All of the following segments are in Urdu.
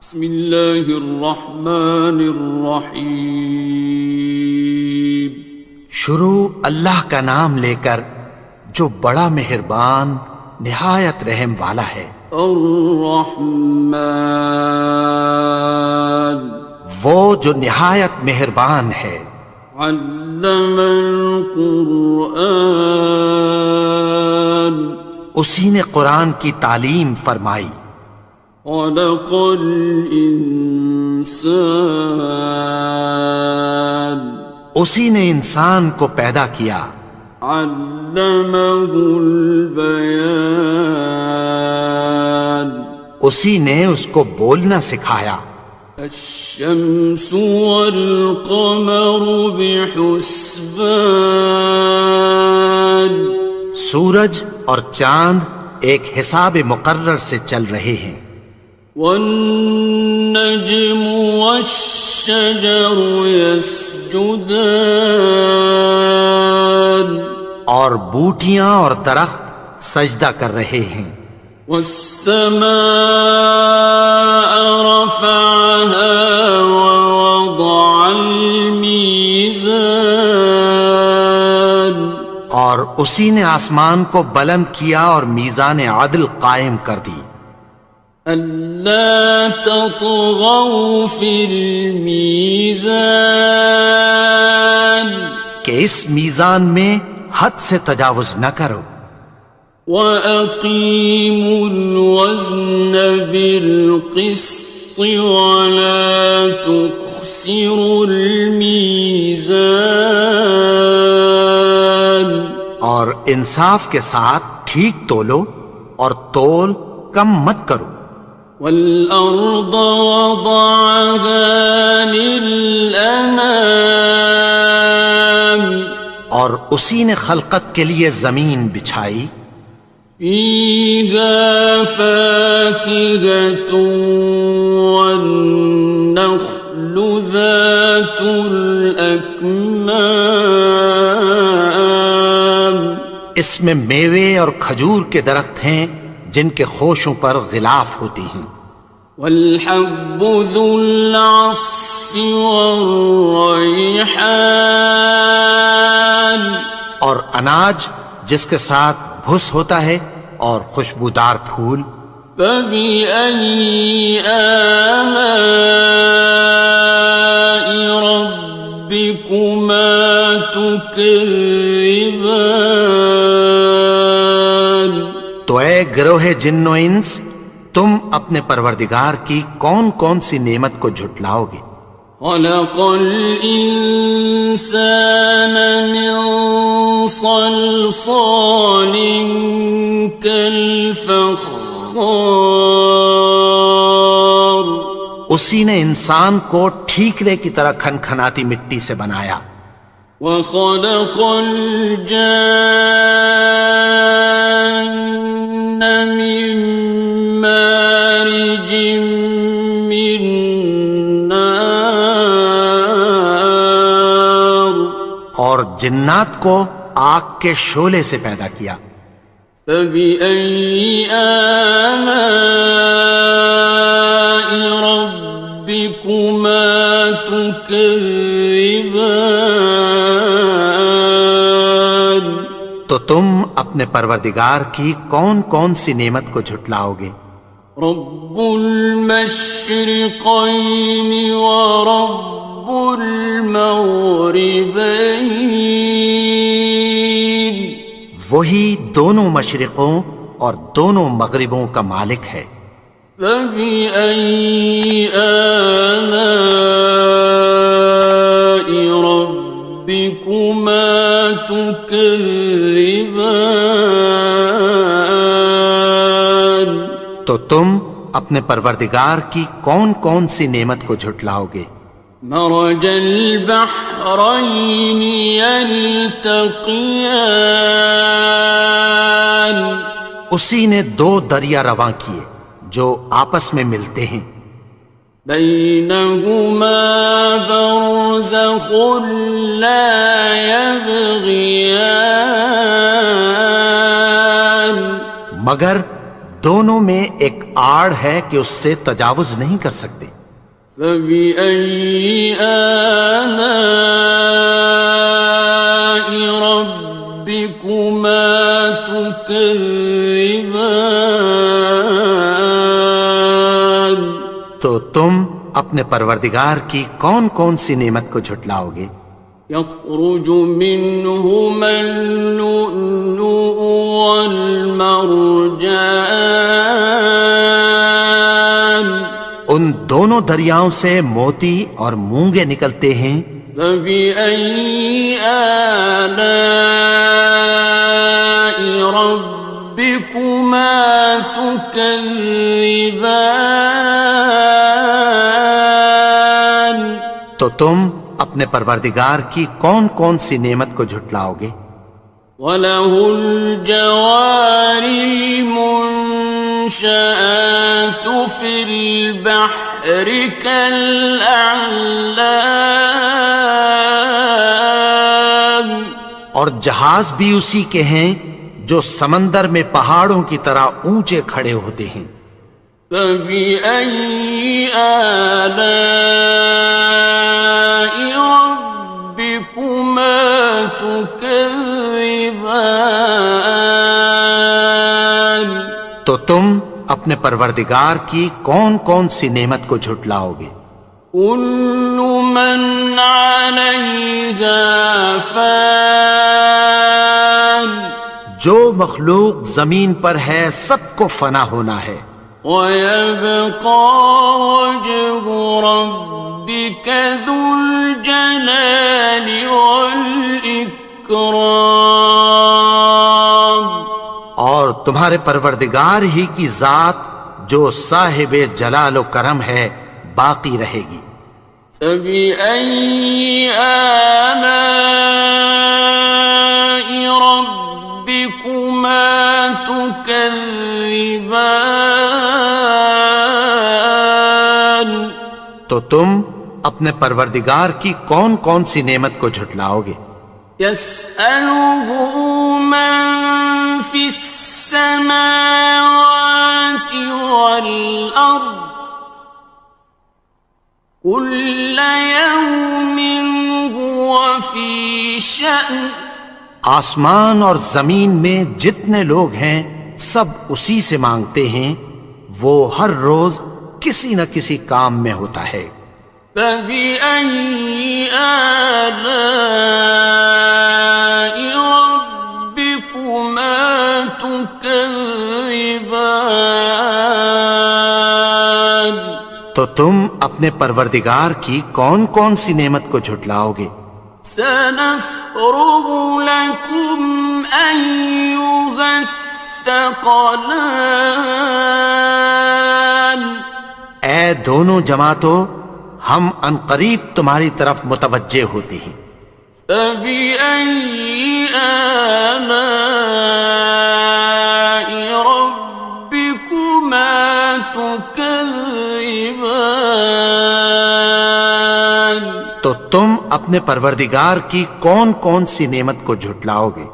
بسم اللہ الرحمن الرحیم۔ شروع اللہ کا نام لے کر جو بڑا مہربان نہایت رحم والا ہے۔ الرحمن، وہ جو نہایت مہربان ہے۔ علم القرآن، اسی نے قرآن کی تعلیم فرمائی۔ خلق الانسان، اسی نے انسان کو پیدا کیا۔ علمہ البیان، اسی نے اس کو بولنا سکھایا۔ الشمس والقمر بحسبان، سورج اور چاند ایک حساب مقرر سے چل رہے ہیں۔ والنجم والشجر يسجدان، اور بوٹیاں اور درخت سجدہ کر رہے ہیں۔ والسماء رفعها ووضع الميزان، اور اسی نے آسمان کو بلند کیا اور میزان عدل قائم کر دی۔ ألا تطغوا في الميزان، کہ اس میزان میں حد سے تجاوز نہ کرو۔ وَأَقِيمُوا الْوَزْنَ بِالْقِسْطِ وَلَا تُخْسِرُوا الْمِيزَانَ، اور انصاف کے ساتھ ٹھیک تولو اور تول کم مت کرو۔ وَالْأَرْضَ وَضَعَهَا لِلْأَنَامِ، اور اسی نے خلقت کے لیے زمین بچھائی۔ فِيهَا فَاكِهَةٌ وَالنَّخْلُ ذَاتُ الْأَكْمَامِ، اس میں میوے اور کھجور کے درخت ہیں جن کے خوشوں پر غلاف ہوتی ہیں۔ وَالْحَبُّ ذُو الْعَصْفِ وَالرَّيْحَانِ، اور اناج جس کے ساتھ بھس ہوتا ہے اور خوشبودار پھول۔ فَبِأَيِّ آلَاءِ رَبِّكُمَا تُكَذِّبَانِ، تو اے گروہ جن و انس، تم اپنے پروردگار کی کون کون سی نعمت کو جھٹلاؤ گے؟ خَلَقَ الْإِنسَانَ مِنْ صَلْصَالٍ كَالْفَخَّارِ، اسی نے انسان کو ٹھیکرے کی طرح کھنکھناتی مٹی سے بنایا۔ وَخَلَقَ الْجَانَّ مِن مَّارِجٍ مِّن نَّارٍ، اور جنات کو آگ کے شعلے سے پیدا کیا۔ فَبِأَيِّ آلَاءِ رَبِّكُمَا تُكَذِّبَانِ، تو تم اپنے پروردگار کی کون کون سی نعمت کو جھٹلاؤ گے؟ رب المشرقین ورب المغربین، وہی دونوں مشرقوں اور دونوں مغربوں کا مالک ہے۔ فَبِأَيِّ آلَاءِ رَبِّكُمَا تُكَذِّبَانِ، تو تم اپنے پروردگار کی کون کون سی نعمت کو جھٹلاؤ گے؟ مرج البحرین یلتقیان، اسی نے دو دریا رواں کیے جو آپس میں ملتے ہیں۔ بینہما برزخ لا یبغیان، مگر دونوں میں ایک آڑ ہے کہ اس سے تجاوز نہیں کر سکتے۔ فَبِأَيِّ آلَاءِ رَبِّكُمَا تُكَذِّبَانِ؟ تو تم اپنے پروردگار کی کون کون سی نعمت کو جھٹلاؤ گے؟ يَخْرُجُ مِنْهُمَا اللُّؤْلُؤُ وَالْمَرْجَانُ، ان دونوں دریاؤں سے موتی اور مونگے نکلتے ہیں۔ فَبِأَيِّ آلَاءِ رَبِّكُمَا تُكَذِّبَانِ؟ تو تم اپنے پروردگار کی کون کون سی نعمت کو جھٹلاؤ گے؟ وَلَهُ الْجَوَارِ الْمُنشَآتُ فِي الْبَحْرِ كَالْأَعْلَامِ، اور جہاز بھی اسی کے ہیں جو سمندر میں پہاڑوں کی طرح اونچے کھڑے ہوتے ہیں۔ فَبِأَيِّ آلَاءِ رَبِّكُمَا تُكَذِّبَانِ؟ تو تم اپنے پروردگار کی کون کون سی نعمت کو جھٹلاؤ گے؟ كُلُّ مَنْ عَلَيْهَا فَانٍ، جو مخلوق زمین پر ہے سب کو فنا ہونا ہے۔ وَيَبْقَى وَجْهُ رَبِّكَ ذُو الْجَلَالِ وَالْإِكْرَامِ، اور تمہارے پروردگار ہی کی ذات جو صاحب جلال و کرم ہے باقی رہے گی۔ فَبِأَيِّ آلَاءِ رَبِّكُمَا تُكَذِّبَانِ؟ تو تم اپنے پروردگار کی کون کون سی نعمت کو جھٹلاؤ گے؟ يَسْأَلُهُ مَن فِي السَّمَاوَاتِ وَالْأَرْضِ كُلَّ يَوْمٍ هُوَ فِي شَأْنٍ، آسمان اور زمین میں جتنے لوگ ہیں سب اسی سے مانگتے ہیں، وہ ہر روز کسی نہ کسی کام میں ہوتا ہے۔ فَبِأَيِّ آلَاءِ رَبِّكُمَا تُكَذِّبَانِ؟ تو تم اپنے پروردگار کی کون کون سی نعمت کو جھٹلاؤ گے؟ سَنَفْرُغُ لَكُمْ أَيُّهَ الثَّقَلَانِ، اے دونوں جماعتوں ہم عنقریب تمہاری طرف متوجہ ہوتے ہیں۔ فَبِأَيِّ آلَاءِ رَبِّكُمَا تُكَذِّبَانِ؟ تو تم اپنے پروردگار کی کون کون سی نعمت کو جھٹلاؤ گے؟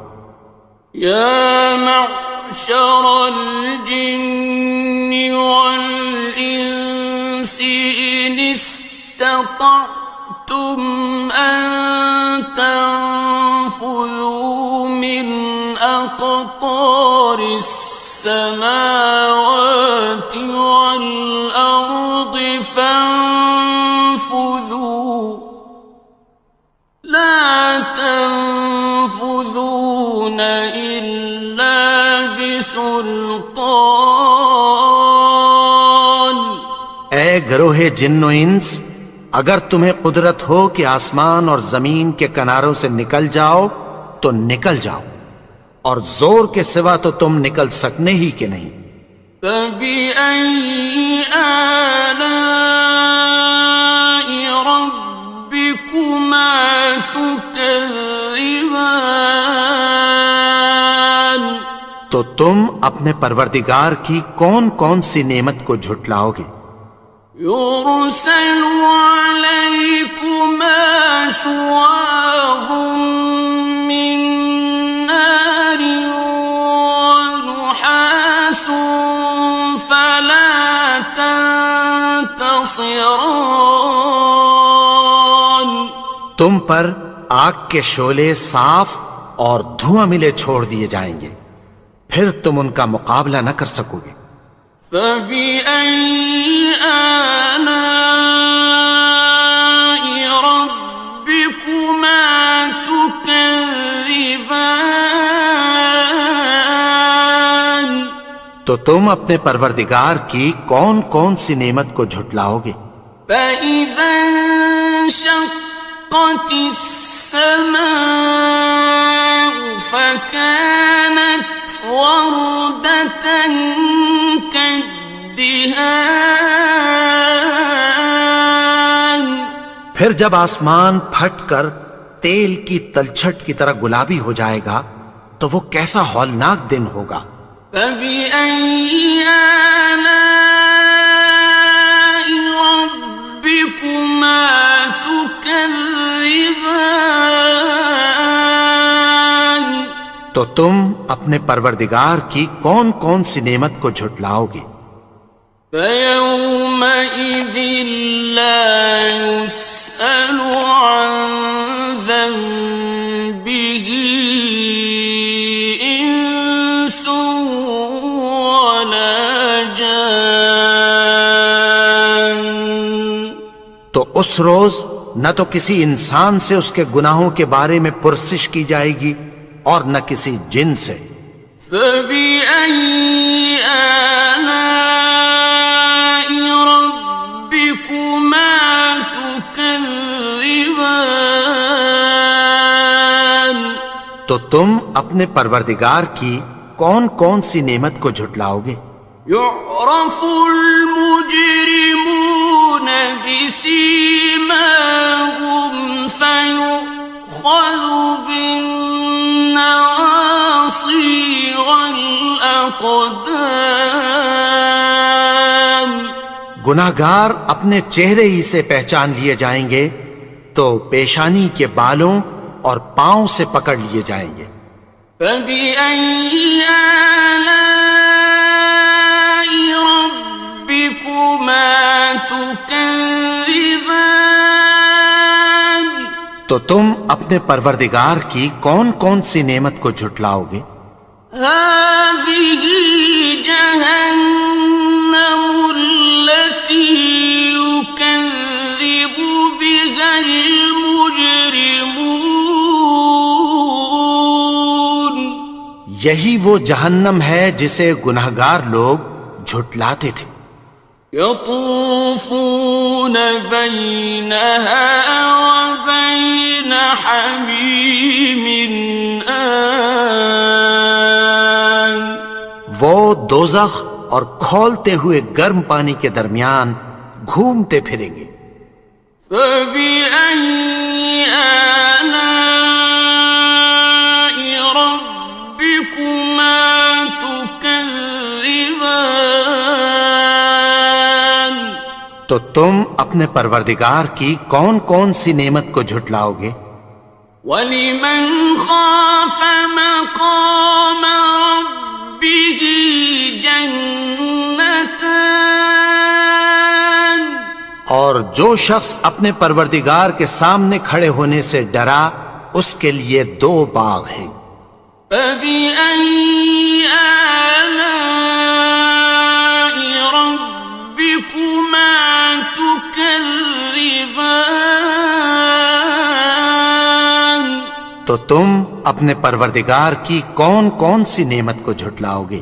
يَا مَعْشَرَ الْجِنِّ وَالْإِنسِ إِنِ اسْتَطَعْتُمْ أَن تَنفُذُوا مِنْ أَقْطَارِ السَّمَاوَاتِ وَالْأَرْضِ فَانفُذُوا لَا تَنفُذُونَ إِلَّا بِسُلْطَانٍ۔ اے گروہ جن و انس، اگر تمہیں قدرت ہو کہ آسمان اور زمین کے کناروں سے نکل جاؤ تو نکل جاؤ، اور زور کے سوا تو تم نکل سکنے ہی کہ نہیں۔ فَبِأَيِّ آلَاءِ رَبِّكُمَا تُكَذِّبَانِ؟ تو تم اپنے پروردگار کی کون کون سی نعمت کو جھٹلاؤ گے؟ يُرْسَلُ عَلَيْكُمَا شُوَاظٌ مِّن نَّارٍ وَنُحَاسٌ ينتصران. تم پر آگ کے شعلے صاف اور دھواں ملے چھوڑ دیے جائیں گے، پھر تم ان کا مقابلہ نہ کر سکو گے۔ فبأي آلاء ربكما تكذبان. تو تم اپنے پروردگار کی کون کون سی نعمت کو جھٹلاؤ گے؟ فإذا انشقت السماء فكانت وردة كالدهان. پھر جب آسمان پھٹ کر تیل کی تلچھٹ کی طرح گلابی ہو جائے گا تو وہ کیسا ہولناک دن ہوگا۔ فبأي آلاء ربكما تكذبان. تو تم اپنے پروردگار کی کون کون سی نعمت کو جھٹلاؤ گے؟ فيومئذ لا يسأل عن ذنبه إنس ولا جان. تو اس روز نہ تو کسی انسان سے اس کے گناہوں کے بارے میں پرسش کی جائے گی اور نہ کسی جن سے۔ فبأي آلاء ربكما تكذبان. تو تم اپنے پروردگار کی کون کون سی نعمت کو جھٹلاؤ گے؟ يعرف المجرمون بسيماهم فيؤخذ بالنواصي والأقدام. گناہگار اپنے چہرے ہی سے پہچان لیے جائیں گے تو پیشانی کے بالوں اور پاؤں سے پکڑ لیے جائیں گے۔ فبأي آلاء ربكما تكذبان. تو تم اپنے پروردگار کی کون کون سی نعمت کو جھٹلاؤ گے؟ هذه جهنم التي يكذب بها المجرمون. یہی وہ جہنم ہے جسے گناہگار لوگ جھٹلاتے تھے۔ يطوفون بينها وبين حميم آن. وہ دوزخ اور کھولتے ہوئے گرم پانی کے درمیان گھومتے پھریں گے۔ فبأي آلاء ربكما تكذبان. تو تم اپنے پروردگار کی کون کون سی نعمت کو جھٹلاؤ گے؟ وَلِمَنْ خَافَ مَقَامَ رَبِّهِ جَنَّتَانِ. اور جو شخص اپنے پروردگار کے سامنے کھڑے ہونے سے ڈرا اس کے لیے دو باغ ہیں۔ فَبِأَيِّ آلَاءِ رَبِّكُمَا تُكَذِّبَانِ. تو تم اپنے پروردگار کی کون کون سی نعمت کو جھٹلاؤ گے؟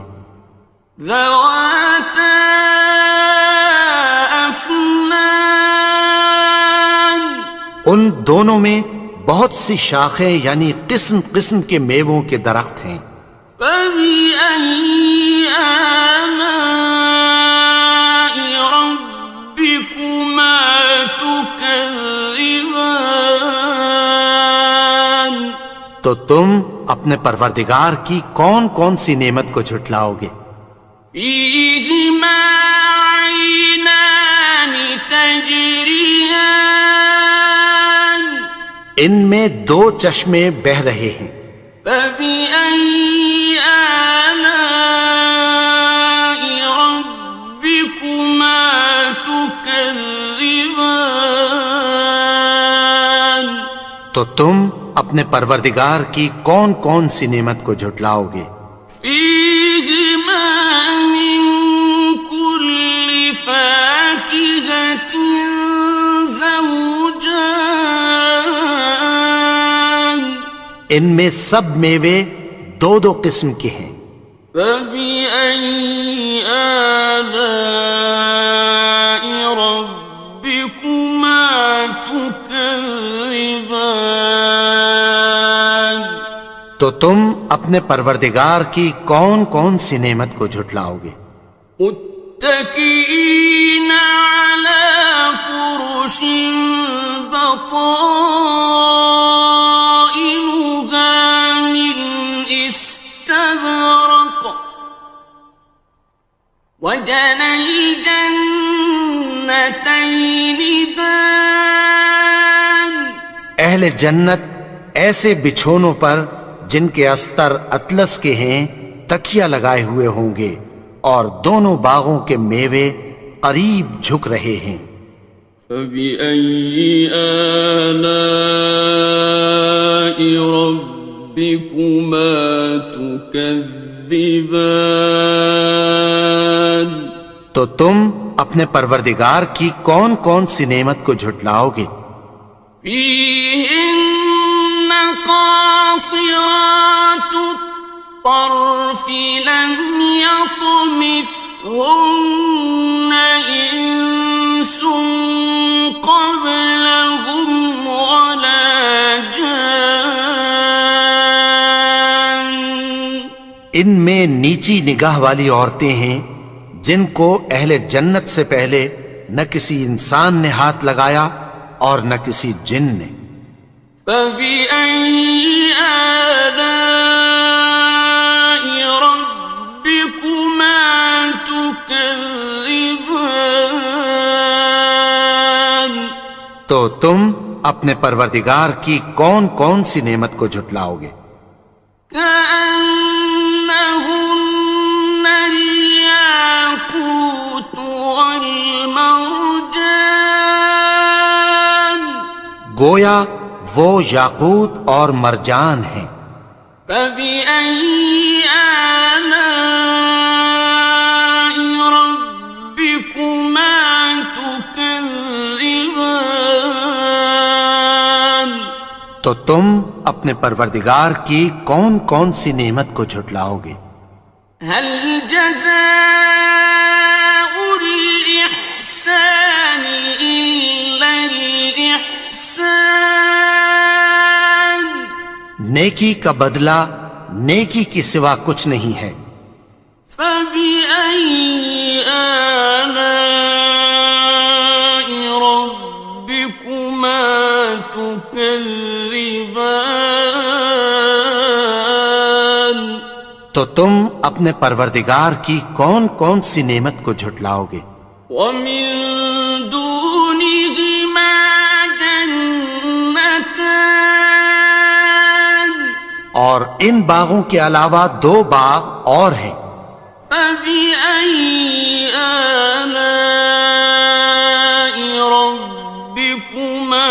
ذَوَاتَا أَفْنَانٍ. ان دونوں میں بہت سی شاخیں یعنی قسم قسم کے میووں کے درخت ہیں۔ فَبِأَيِّ آلَاءِ رَبِّكُمَا تُكَذِّبَانِ. تو تم اپنے پروردگار کی کون کون سی نعمت کو جھٹلاؤ گے؟ فِيهِمَا عَيْنَانِ تَجْرِيَانِ. ان میں دو چشمے بہہ رہے ہیں۔ فَبِأَيِّ آلَاءِ رَبِّكُمَا تُكَذِّبَانِ. تكذبان تو تم اپنے پروردگار کی کون کون سی نعمت کو جھٹلاؤ گے؟ فيهما من كل فاكهة زوجان ان میں سب میوے دو دو قسم کے ہیں۔ فبأي آلاء ربكما تكذبان تو تم اپنے پروردگار کی کون کون سی نعمت کو جھٹلاؤ گے؟ متكئين على فرش بطائنها من استبرق وجنى الجنتين دان اہل جنت ایسے بچھونوں پر جن کے استر اطلس کے ہیں تکیہ لگائے ہوئے ہوں گے، اور دونوں باغوں کے میوے قریب جھک رہے ہیں۔ فبأي آلاء ربكما تكذبان تو تم اپنے پروردگار کی کون کون سی نعمت کو جھٹلاؤ گے؟ فيهن قاصرات الطرف لم يطمثهن إنس قبلهم ولا جان ان میں نیچی نگاہ والی عورتیں ہیں جن کو اہل جنت سے پہلے نہ کسی انسان نے ہاتھ لگایا اور نہ کسی جن نے۔ فبأي آلاء ربكما تكذبان تو تم اپنے پروردگار کی کون کون سی نعمت کو جھٹلاؤ گے؟ كأنهن الياقوت والمرجان گویا وہ یاقوت اور مرجان ہیں۔ فبأي آلاء ربكما تكذبان تو تم اپنے پروردگار کی کون کون سی نعمت کو جھٹلاؤ گے؟ هل جزاء الإحسان إلا الإحسان نیکی کا بدلہ نیکی کی سوا کچھ نہیں ہے۔ فبأي آلاء ربكما تكذبان تو تم اپنے پروردگار کی کون کون سی نعمت کو جھٹلاؤ گے؟ ومن دونهما جنتان اور ان باغوں کے علاوہ دو باغ اور ہیں۔ فبأي آلاء ربكما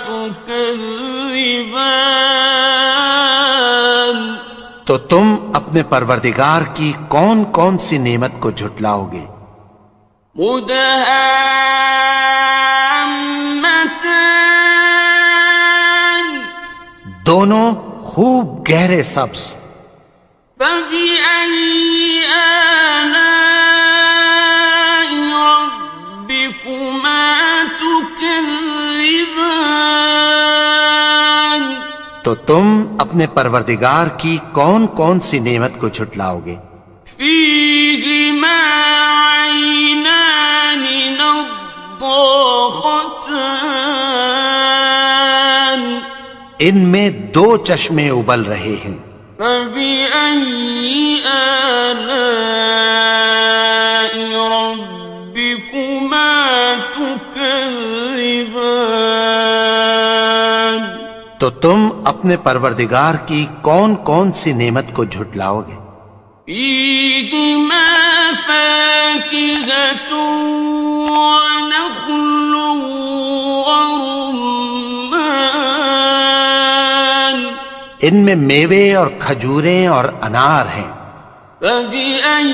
تكذبان تو تم اپنے پروردگار کی کون کون سی نعمت کو جھٹلاؤ گے؟ مدهامتان دونوں خوب گہرے سبز۔ فبأي آلاء ربكما تكذبان تو تم اپنے پروردگار کی کون کون سی نعمت کو جھٹلاؤ گے؟ فيهما عينان نضاختان ان میں دو چشمے ابل رہے ہیں۔ فبأي آلاء ربكما تكذبان تو تم اپنے پروردگار کی کون کون سی نعمت کو جھٹلاؤ گے؟ فيهما فاكهة ونخل ورمان ان میں میوے اور کھجوریں اور انار ہیں. فبأي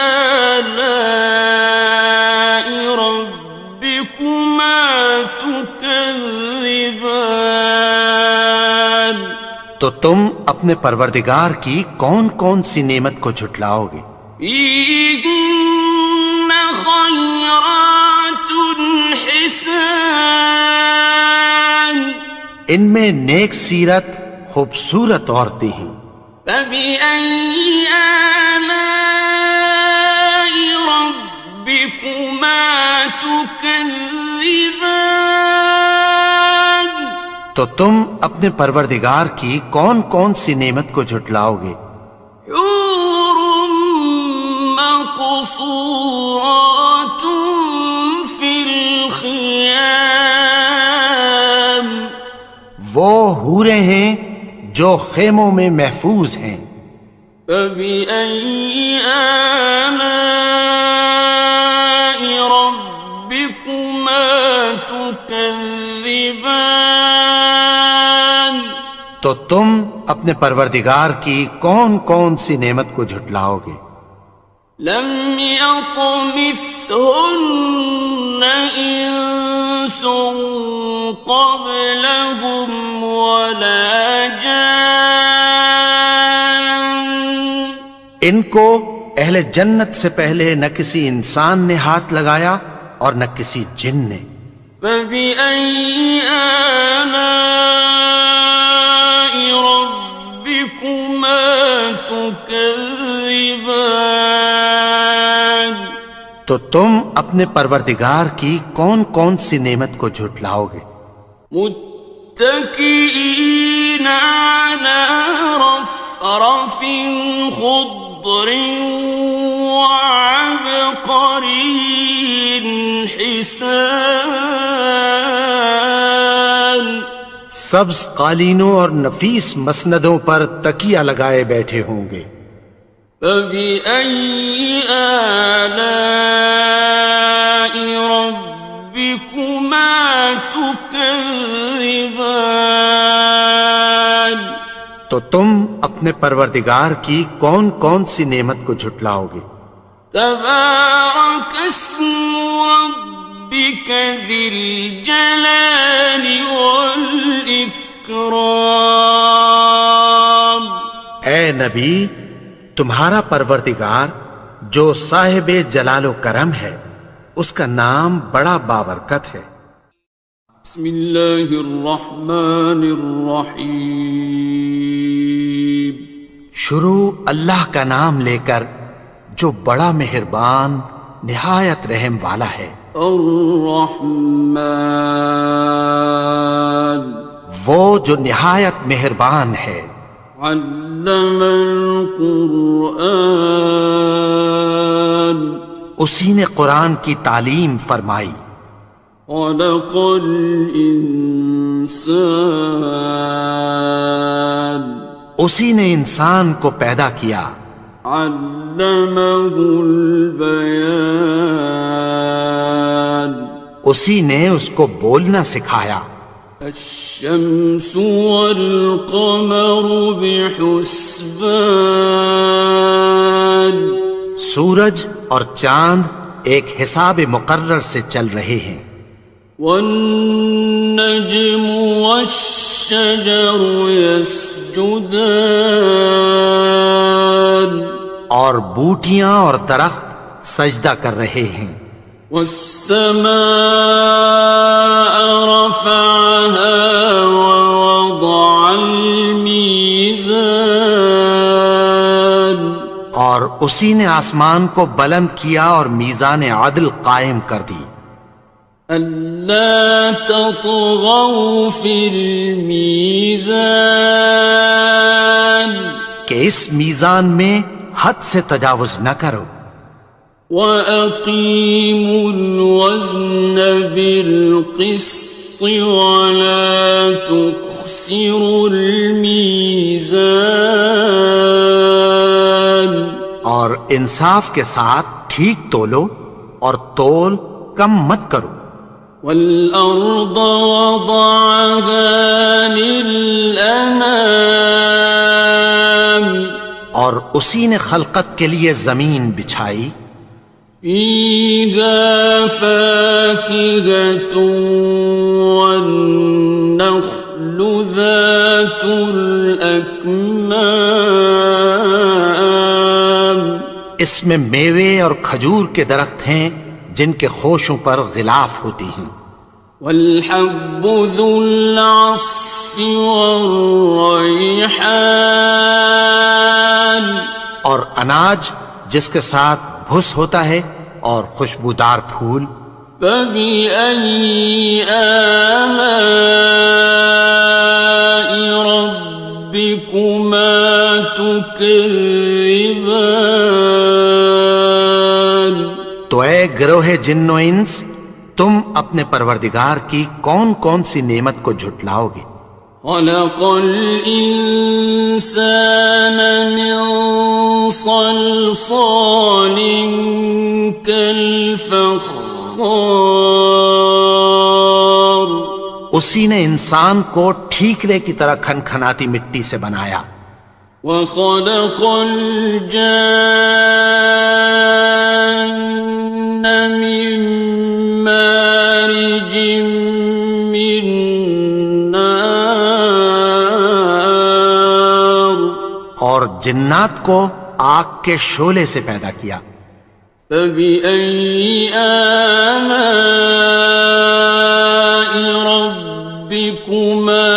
آلاء ربكما تكذبان تو تم اپنے پروردگار کی کون کون سی نعمت کو جھٹلاؤ گے؟ فيهن خيرات حسان ان میں نیک سیرت خوبصورت عورتیں ہیں. فبأي آلاء ربكما تكذبان تو تم اپنے پروردگار کی کون کون سی نعمت کو جھٹلاؤ گے؟ حور مقصورات في الخيام وہ حوریں ہیں جو خیموں میں محفوظ ہیں. فبأي آلاء ربكما تكذبان تو تم اپنے پروردگار کی کون کون سی نعمت کو جھٹلاؤ گے؟ لم يطمثهن إنس قبلهم ولا جان ان کو اہل جنت سے پہلے نہ کسی انسان نے ہاتھ لگایا اور نہ کسی جن نے. فبأي آلاء ربكما تكذبان تو تم اپنے پروردگار کی کون کون سی نعمت کو جھٹلاؤ گے؟ متكئين على رفرف خضر وعبقري حسان سبز قالینوں اور نفیس مسندوں پر تکیہ لگائے بیٹھے ہوں گے. فبأي آلاء ربكما تكذبان تو تم اپنے پروردگار کی کون کون سی نعمت کو جھٹلاؤ گے؟ تبارك اسم ربك ذي الجلال والإكرام اے نبی، تمہارا پروردگار جو صاحب جلال و کرم ہے اس کا نام بڑا بابرکت ہے. بسم اللہ الرحمن الرحیم شروع اللہ کا نام لے کر جو بڑا مہربان نہایت رحم والا ہے. الرحمن وہ جو نہایت مہربان ہے. علم القرآن اسی نے قرآن کی تعلیم فرمائی. خلق الانسان اسی نے انسان کو پیدا کیا. علمہ البیان اسی نے اس کو بولنا سکھایا. الشمس والقمر بحسبان سورج اور چاند ایک حساب مقرر سے چل رہے ہیں. والنجم والشجر يسجدان اور بوٹیاں اور درخت سجدہ کر رہے ہیں. والسماء رفعها ووضع الميزان اور اسی نے آسمان کو بلند کیا اور میزان عدل قائم کر دی. ألا تطغوا في الميزان کہ اس میزان میں حد سے تجاوز نہ کرو. وَأَقِيمُوا الْوَزْنَ بِالْقِسْطِ وَلَا تُخْسِرُوا الْمِيزَانَ اور انصاف کے ساتھ ٹھیک تولو اور تول کم مت کرو. والأرض وضعها للأنام اور اسی نے خلقت کے لیے زمین بچھائی. فيها فاكهة والنخل ذات الأكمام اس میں میوے اور کھجور کے درخت ہیں جن کے خوشوں پر غلاف ہوتی ہیں. والحب ذو العصف والریحان اور اناج جس کے ساتھ بھس ہوتا ہے اور خوشبودار پھول. فبأي آلاء ربكما تكذبان تو اے گروہ جن و انس تم اپنے پروردگار کی کون کون سی نعمت کو جھٹلاؤ گے. خلق الإنسان من صلصال كالفخار اسی نے انسان کو ٹھیکرے کی طرح کھنکھناتی مٹی سے بنایا. وخلق الجان من مارج من نار اور جنات کو آگ کے شعلے سے پیدا کیا. فبأي آلاء ربكما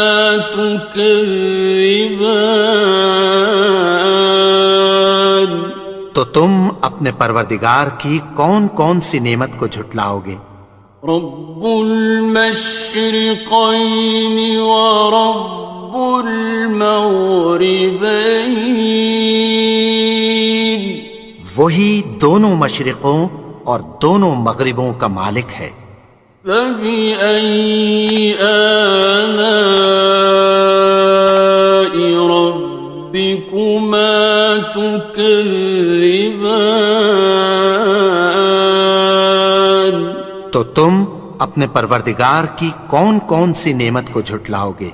تكذبان تو تم اپنے پروردگار کی کون کون سی نعمت کو جھٹلاؤ گے. رب المشرقين ورب المغربين وہی دونوں مشرقوں اور دونوں مغربوں کا مالک ہے. فبأي آلاء ربكما تكذبان تو تم اپنے پروردگار کی کون کون سی نعمت کو جھٹلاؤ گے.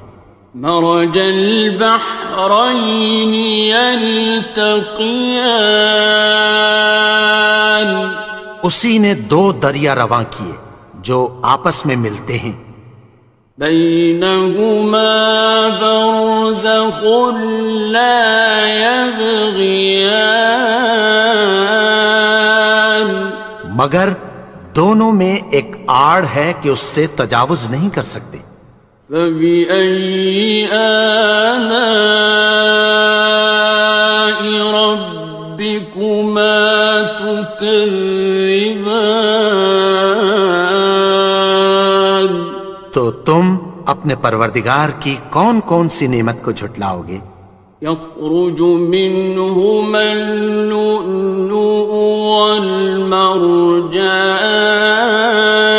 مرج البحرين يلتقيان اسی نے دو دریا رواں کیے جو آپس میں ملتے ہیں. بينهما برزخ لا يبغيان مگر دونوں میں ایک آڑ ہے کہ اس سے تجاوز نہیں کر سکتے. فبأي آلاء ربكما تكذبان تو تم اپنے پروردگار کی کون کون سی نعمت کو جھٹلاؤ گے. يخرج منهما اللؤلؤ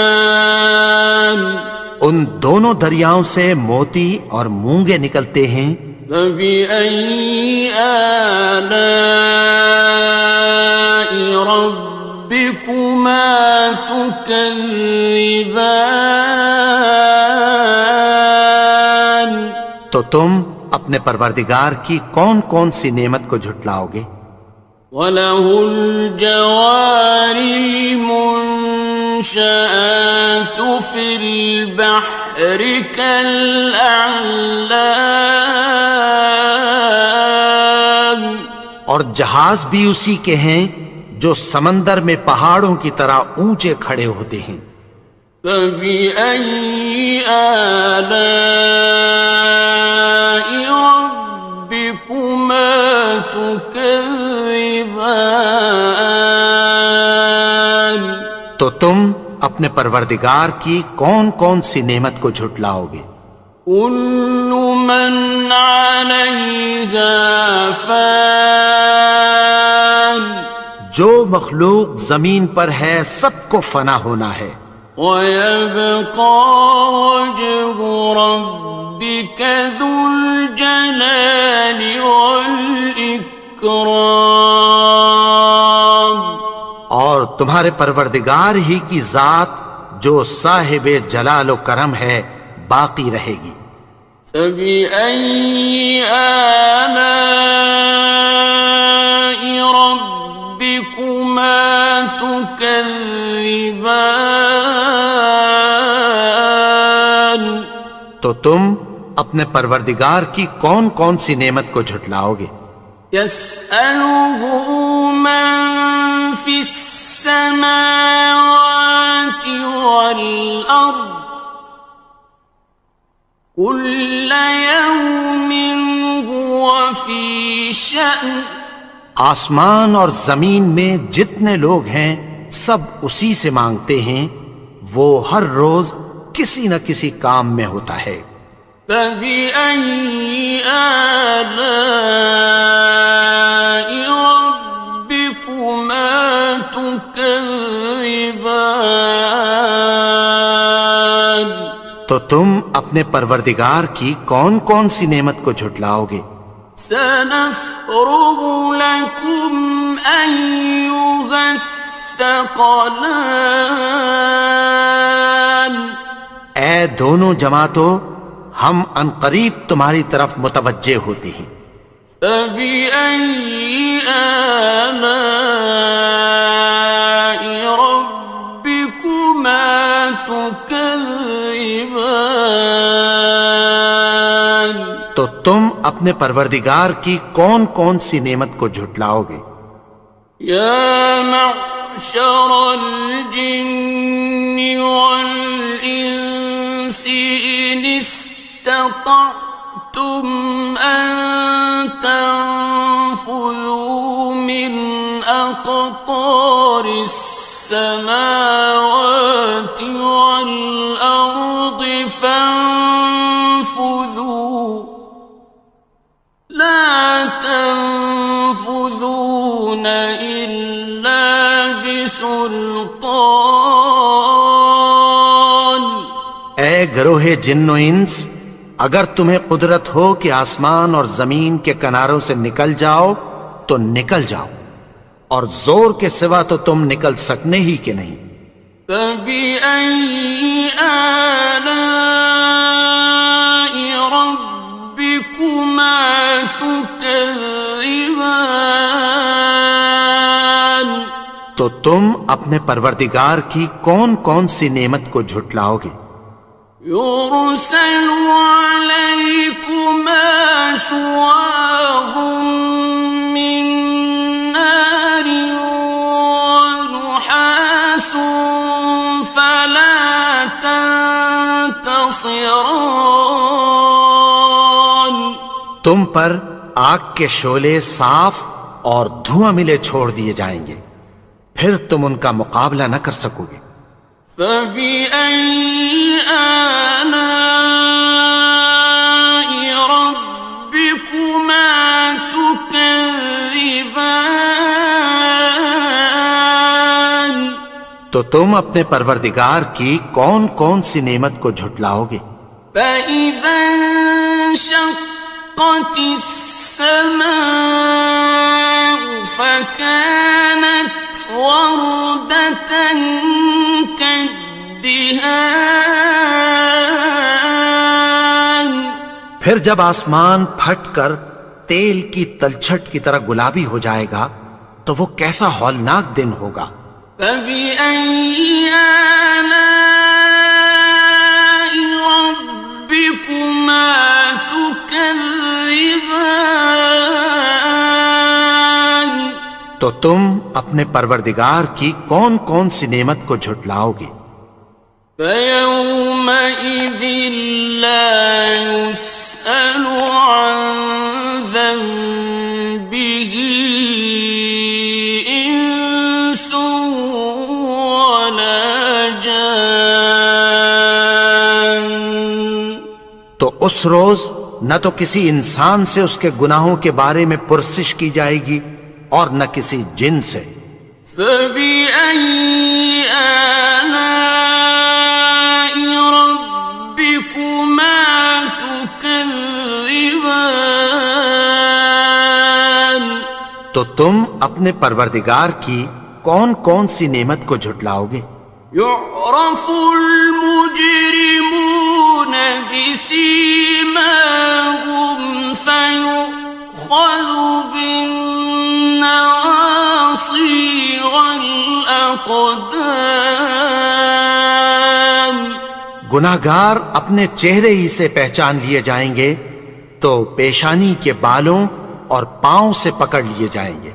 والمرجان ان دونوں دریاؤں سے موتی اور مونگے نکلتے ہیں. فبأي آلاء ربكما تكذبان تو تم اپنے پروردگار کی کون کون سی نعمت کو جھٹلاؤ گے. وَلَهُ الْجَوَارِ الْمُنشَآتُ فِي الْبَحْرِ كَالْأَعْلَامِ اور جہاز بھی اسی کے ہیں جو سمندر میں پہاڑوں کی طرح اونچے کھڑے ہوتے ہیں. فَبِأَيِّ آلَاءِ رَبِّكُمَا تُكَذِّبَانِ تو تم اپنے پروردگار کی کون کون سی نعمت کو جھٹلاؤ گے. كُلُّ مَنْ عَلَيْهَا فَانٍ جو مخلوق زمین پر ہے سب کو فنا ہونا ہے. وَيَبْقَى وَجْهُ رَبِّكَ ذُو الْجَلَالِ وَالْإِكْرَامِ تمہارے پروردگار ہی کی ذات جو صاحب جلال و کرم ہے باقی رہے گی۔ فَبِأَيِّ آلَاءِ رَبِّكُمَا تُكَذِّبَانِ، تو تم اپنے پروردگار کی کون کون سی نعمت کو جھٹلاؤ گے؟ يَسْأَلُهُ مَن فِي السَّمَاوَاتِ وَالْأَرْضِ كُلَّ يَوْمٍ هُوَ فِي شَأْنٍ، آسمان اور زمین میں جتنے لوگ ہیں سب اسی سے مانگتے ہیں، وہ ہر روز کسی نہ کسی کام میں ہوتا ہے۔ فَبِأَيِّ آلَاءِ رَبِّكُمَا تُكَذِّبَانِ، تو تم اپنے پروردگار کی کون کون سی نعمت کو جھٹلاؤ گے؟ سَنَفْرُغُ لَكُمْ أَيُّهَ الثَّقَلَانِ، اے دونوں جماعتوں، ہم عنقریب تمہاری طرف متوجہ ہوتے ہیں۔ فَبِأَيِّ آلَاءِ رَبِّكُمَا تُكَذِّبَانِ، تو تم اپنے پروردگار کی کون کون سی نعمت کو جھٹلاؤ گے؟ يَا مَعْشَرَ الْجِنِّ وَالْإِنسِ إِنِ اسْتَطَعْتُمْ أَن تَنفُذُوا مِنْ أَقْطَارِ السَّمَاوَاتِ وَالْأَرْضِ فَانفُذُوا لَا تَنفُذُونَ إِلَّا بِسُلْطَانٍ، اے گروہ جن و انس، اگر تمہیں قدرت ہو کہ آسمان اور زمین کے کناروں سے نکل جاؤ تو نکل جاؤ، اور زور کے سوا تو تم نکل سکنے ہی کہ نہیں۔ فَبِأَيِّ آلَاءِ رَبِّكُمَا تُكَذِّبَانِ، تو تم اپنے پروردگار کی کون کون سی نعمت کو جھٹلاؤ گے؟ يُرْسَلُ عَلَيْكُمَا شُوَاظٌ مِّن نَّارٍ وَنُحَاسٌ فَلَا تَنتَصِرَانِ، تم پر آگ کے شعلے صاف اور دھواں ملے چھوڑ دیے جائیں گے، پھر تم ان کا مقابلہ نہ کر سکو گے۔ فَبِأَيِّ آلَاءِ رَبِّكُمَا تُكَذِّبَانِ، تو تم اپنے پروردگار کی کون کون سی نعمت کو جھٹلاؤ گے؟ فَإِذَا انشَقَّتِ السَّمَاءُ فَكَانَتْ وَرْدَةً كَالدِّهَانِ، پھر جب آسمان پھٹ کر تیل کی تلچھٹ کی طرح گلابی ہو جائے گا تو وہ کیسا ہولناک دن ہوگا۔ فَبِأَيِّ آلَاءِ رَبِّكُمَا تُكَذِّبَانِ، تو تم اپنے پروردگار کی کون کون سی نعمت کو جھٹلاؤ گے؟ فَيَوْمَئِذٍ لَا يُسْأَلُ عَن ذَنبِهِ إِنسٌ وَلَا جَانٌ، تو اس روز نہ تو کسی انسان سے اس کے گناہوں کے بارے میں پرسش کی جائے گی اور نہ کسی جن سے۔ فَبِأَيِّ آلَاءِ رَبِّكُمَا تُكَذِّبَانِ، تو تم اپنے پروردگار کی کون کون سی نعمت کو جھٹلاؤ گے؟ يعرف المجرمون بسيماهم فيؤخذ بالنواصي والأقدام. گناہگار اپنے چہرے ہی سے پہچان لیے جائیں گے تو پیشانی کے بالوں اور پاؤں سے پکڑ لیے جائیں گے.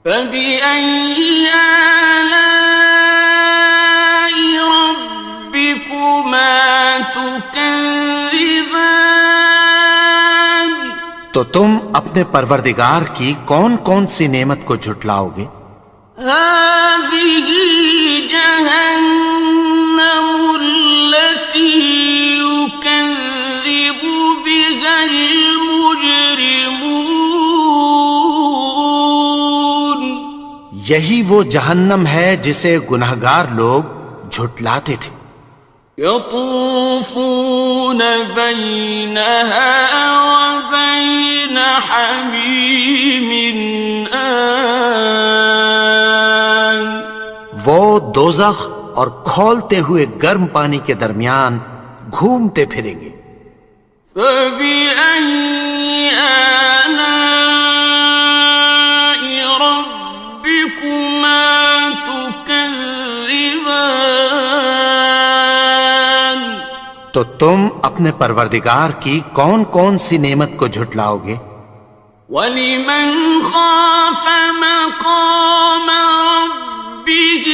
فَبِأَيِّ آلَاءِ رَبِّكُمَا تُكَذِّبَانِ. تو تم اپنے پروردگار کی کون کون سی نعمت کو جھٹلاؤ گے؟ هَٰذِهِ جَهَنَّمُ الَّتِي يُكَذِّبُ بِهَا الْمُجْرِمُونَ. یہی وہ جہنم ہے جسے گناہگار لوگ جھٹلاتے تھے. يطوفون بينها وبين حميم آن. وہ دوزخ اور کھولتے ہوئے گرم پانی کے درمیان گھومتے پھریں گے. فبأي آلاء ربكما تكذبان. تو تم اپنے پروردگار کی کون کون سی نعمت کو جھٹلاؤ گے؟ وَلِمَنْ خَافَ مَقَامَ رَبِّهِ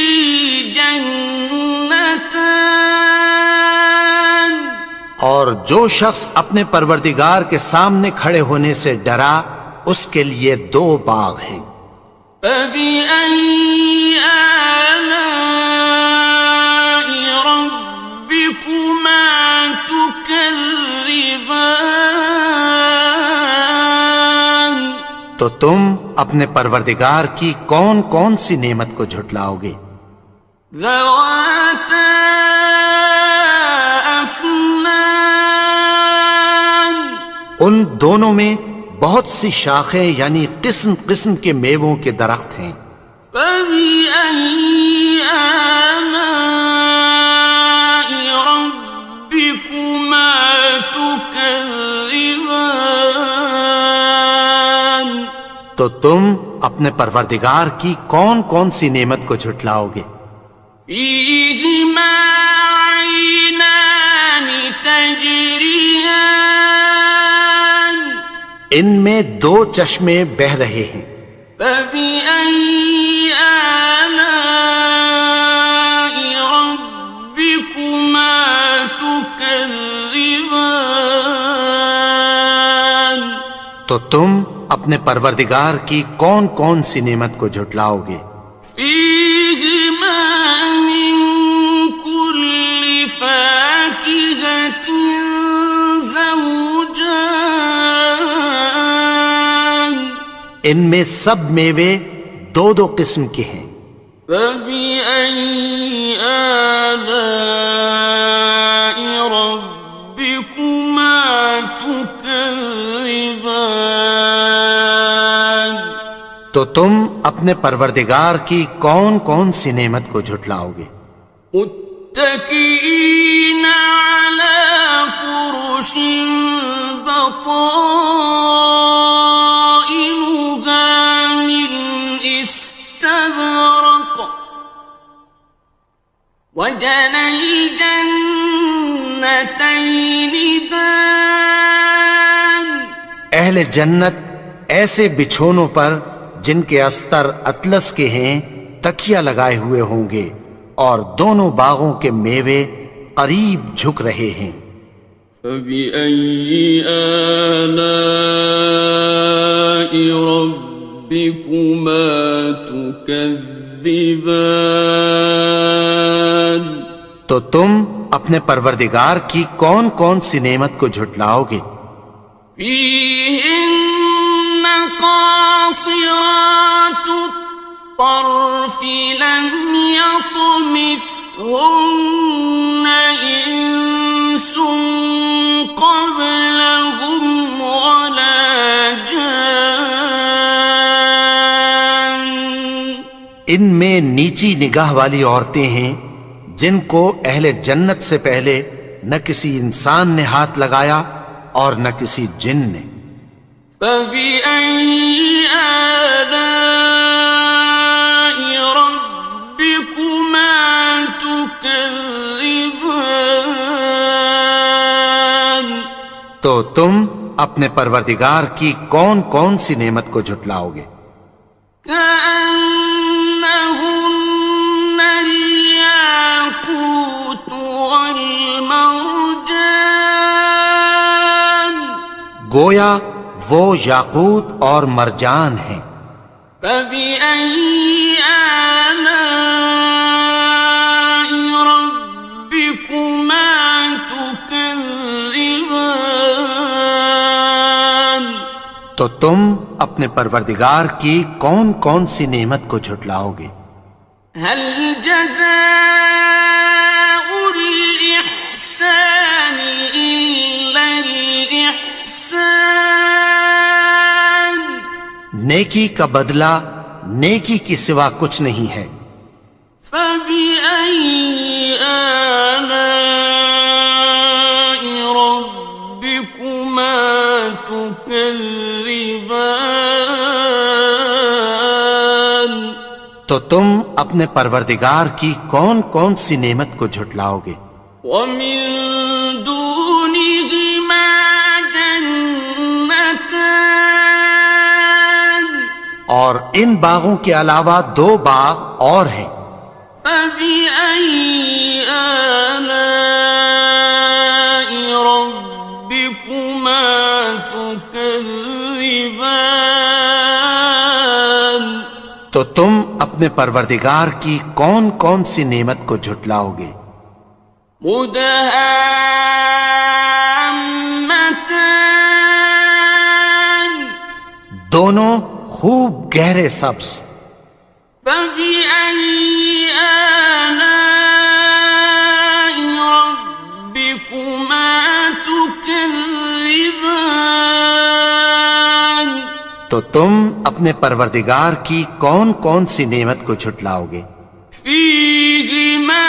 جَنَّتَانِ. اور جو شخص اپنے پروردگار کے سامنے کھڑے ہونے سے ڈرا اس کے لیے 2 باغ ہیں. فَبِأَيِّ آلَاءِ رَبِّكُمَا تُكَذِّبَانِ. تو تم اپنے پروردگار کی کون کون سی نعمت کو جھٹلاؤ گے؟ ذَوَاتَا أَفْنَانٍ. ان دونوں میں بہت سی شاخیں یعنی قسم قسم کے میووں کے درخت ہیں. فَبِأَيِّ آلَاءِ رَبِّكُمَا تُكَذِّبَانِ. تو تم اپنے پروردگار کی کون کون سی نعمت کو جھٹلاؤ گے؟ فِيهِمَا عَيْنَانِ تَجْرِيَانِ. ان میں 2 چشمے بہہ رہے ہیں. فَبِأَيِّ آلَاءِ رَبِّكُمَا تُكَذِّبَانِ. تو تم اپنے پروردگار کی کون کون سی نعمت کو جھٹلاؤ گے؟ فِيهِمَا مِن كُلِّ فَاكِهَةٍ زَوْجَانِ. ان میں سب میوے 2 قسم کے ہیں. فَبِأَيِّ آلَاءِ رَبِّكُمَا تُكَذِّبَانِ. تو تم اپنے پروردگار کی کون کون سی نعمت کو جھٹلاؤ گے؟ متكئين على فرش بطائنها من استبرق وجنى الجنتين دان. اہل جنت ایسے بچھونوں پر جن کے استر اطلس کے ہیں تکیہ لگائے ہوئے ہوں گے اور دونوں باغوں کے میوے قریب جھک رہے ہیں. فَبِأَيِّ آلَاءِ رَبِّكُمَا تُكَذِّبَانِ. تو تم اپنے پروردگار کی کون کون سی نعمت کو جھٹلاؤ گے؟ فِيهِنَّ قَاصِرَاتُ الطَّرْفِ لَمْ يَطْمِثْهُنَّ إِنسٌ قَبْلَهُمْ وَلَا جَانٌّ. ان میں نیچی نگاہ والی عورتیں ہیں جن کو اہل جنت سے پہلے نہ کسی انسان نے ہاتھ لگایا اور نہ کسی جن نے۔ فَبِأَيِّ آلَاءِ رَبِّكُمَا تُكَذِّبَانِ، تو تم اپنے پروردگار کی کون کون سی نعمت کو جھٹلاؤ گے؟ كأنهن الياقوت والمرجان، گویا وہ یاقوت اور مرجان ہیں۔ فبأي آلاء ربكما تكذبان، تو تم اپنے پروردگار کی کون کون سی نعمت کو جھٹلاؤ گے؟ هل جزاء الإحسان إلا الإحسان، نیکی کا بدلہ نیکی کی سوا کچھ نہیں ہے۔ فبأي آلاء ربكما تكذبان، تو تم اپنے پروردگار کی کون کون سی نعمت کو جھٹلاؤ گے؟ ومن دونهما جنتان، اور ان باغوں کے علاوہ دو باغ اور ہیں۔ فبأي آلاء ربكما تكذبان، تو تم اپنے پروردگار کی کون کون سی نعمت کو جھٹلاؤ گے؟ مدهامتان، دونوں خوب گہرے سبز۔ فبأي آلاء ربكما تكذبان، تو تم اپنے پروردگار کی کون کون سی نعمت کو جھٹلاؤ گے؟ فيهما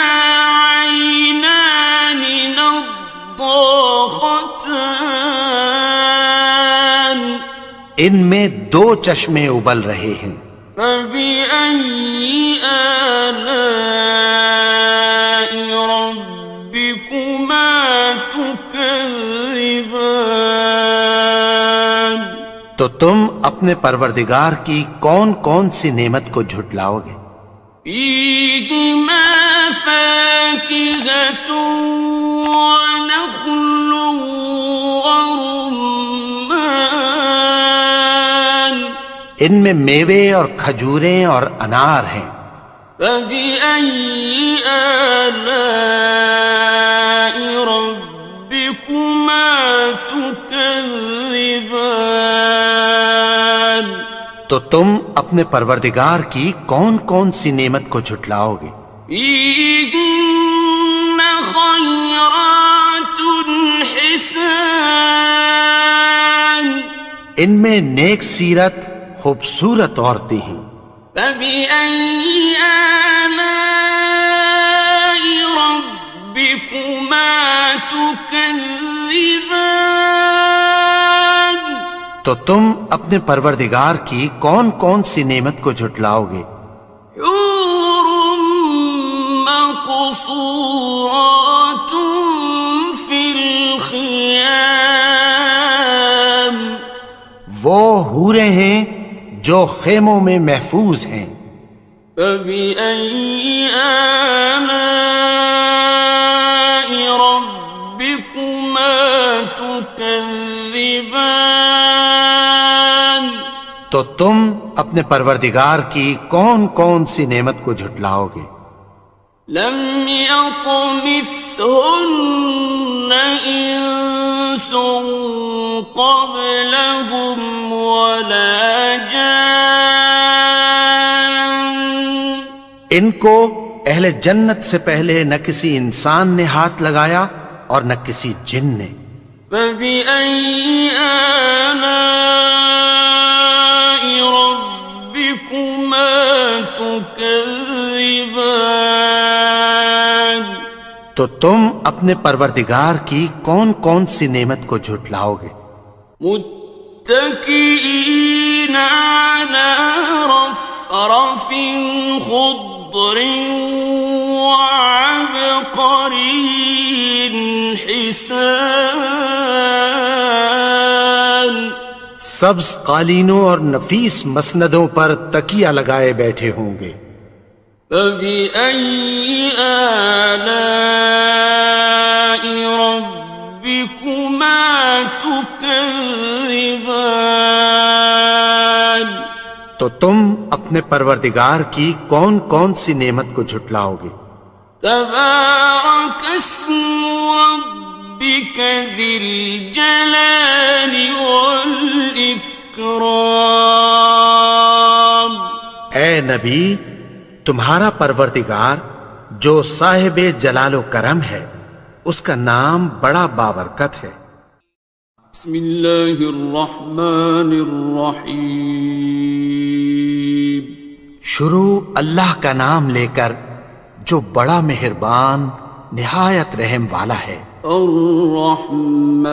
عينان نضاختان، ان میں دو چشمے ابل رہے ہیں۔ فبأي آلاء ربكما تكذبان، تو تم اپنے پروردگار کی کون کون سی نعمت کو جھٹلاؤ گے؟ فيهما فاكهة ونخل ورمان، ان میں میوے اور کھجوریں اور انار ہیں۔ فبأي آلاء ربكما تكذبان، تو تم اپنے پروردگار کی کون کون سی نعمت کو جھٹلاؤ گے؟ فيهن خيرات حسان، ان میں نیک سیرت خوبصورت عورتیں ہیں۔ فبأي آلاء ربكما تكذبان، تو تم اپنے پروردگار کی کون کون سی نعمت کو جھٹلاؤ گے؟ حور مقصورات في الخيام، وہ حوریں ہیں جو خیموں میں محفوظ ہیں۔ فبأي آلاء ربكما تكذبان، تو تم اپنے پروردگار کی کون کون سی نعمت کو جھٹلاؤ گے؟ لم يطمثهن إنس قبلهم ولا جان، ان کو اہل جنت سے پہلے نہ کسی انسان نے ہاتھ لگایا اور نہ کسی جن نے۔ فبأي آلاء ربكما تكذبان، تكذبان تو تم اپنے پروردگار کی کون کون سی نعمت کو جھٹلاؤ گے؟ متكئين على رفرف خضر وعبقري حسان سبز قالینوں اور نفیس مسندوں پر تکیہ لگائے بیٹھے ہوں گے۔ فبأي آلاء ربكما تكذبان تو تم اپنے پروردگار کی کون کون سی نعمت کو جھٹلاؤ گے؟ تبارك اسم ربك ذي الجلال والإكرام اے نبی، تمہارا پروردگار جو صاحب جلال و کرم ہے، اس کا نام بڑا بابرکت ہے۔ بسم اللہ الرحمن الرحیم شروع اللہ کا نام لے کر جو بڑا مہربان نہایت رحم والا ہے۔ الرحمن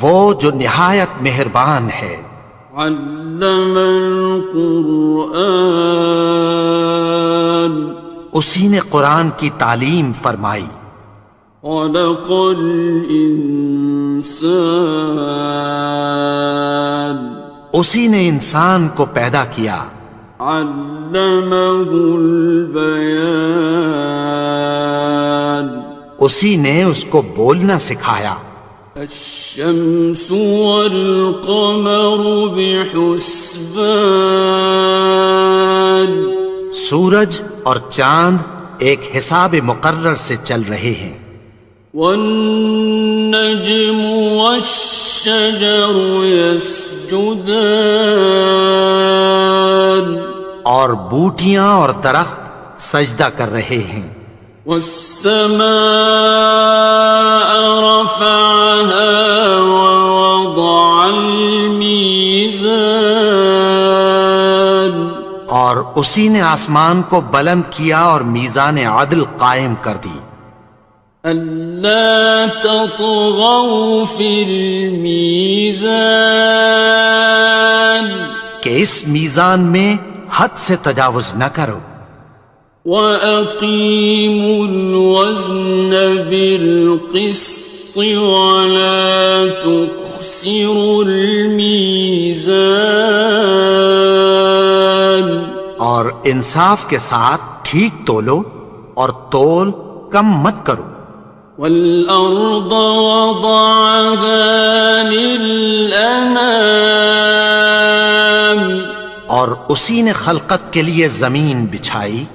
وہ جو نہایت مہربان ہے۔ علم القرآن اسی نے قرآن کی تعلیم فرمائی۔ خلق الانسان اسی نے انسان کو پیدا کیا۔ علمہ البیان اسی نے اس کو بولنا سکھایا۔ الشمس والقمر بحسبان سورج اور چاند ایک حساب مقرر سے چل رہے ہیں۔ والنجم والشجر يسجدان اور بوٹیاں اور درخت سجدہ کر رہے ہیں۔ والسماء رفعها ووضع الميزان اور اسی نے آسمان کو بلند کیا اور میزان عدل قائم کر دی۔ ألا تطغوا في الميزان کہ اس میزان میں حد سے تجاوز نہ کرو۔ وَأَقِيمُوا الْوَزْنَ بِالْقِسْطِ وَلَا تُخْسِرُوا الْمِيزَانَ اور انصاف کے ساتھ ٹھیک تولو اور تول کم مت کرو۔ وَالْأَرْضَ وَضَعَهَا لِلْأَنَامِ اور اسی نے خلقت کے لیے زمین بچھائی۔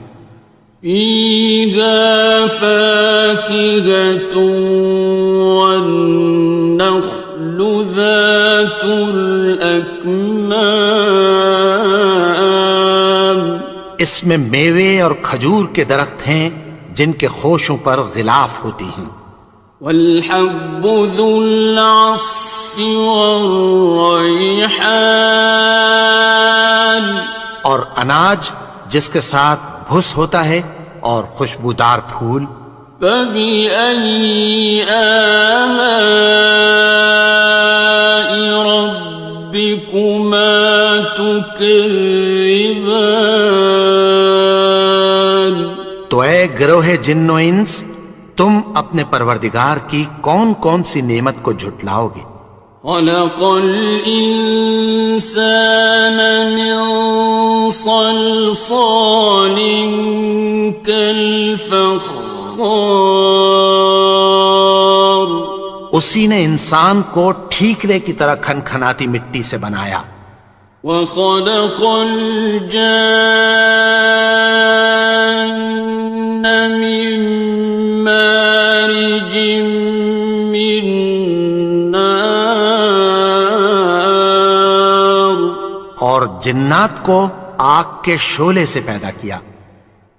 فِيهَا فَاكِهَةٌ وَالنَّخْلُ ذَاتُ الْأَكْمَامِ اس میں میوے اور کھجور کے درخت ہیں جن کے خوشوں پر غلاف ہوتی ہیں۔ وَالْحَبُّ ذُو الْعَصْفِ وَالرَّيْحَانِ اور اناج جس کے ساتھ بھس ہوتا ہے اور خوشبودار پھول۔ فَبِأَيِّ آلَاءِ رَبِّكُمَا تُكَذِّبَانِ تو اے گروہ جن و انس، تم اپنے پروردگار کی کون کون سی نعمت کو جھٹلاؤ گے؟ خلق الإنسان من صلصال كالفخار اسی نے انسان کو ٹھیکرے کی طرح کھنکھناتی مٹی سے بنایا۔ وخلق الجان من مارج من نار اور جنات کو آگ کے شعلے سے پیدا کیا۔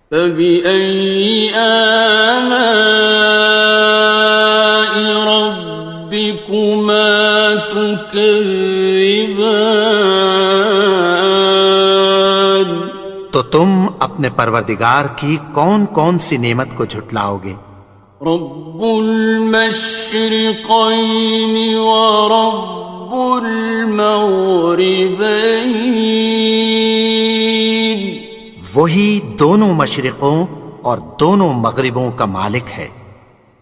فبأي آلاء ربكما تكذبان تم اپنے پروردگار کی کون کون سی نعمت کو جھٹلاؤ گے؟ رب المشرقین ورب المغربین، وہی دونوں مشرقوں اور دونوں مغربوں کا مالک ہے۔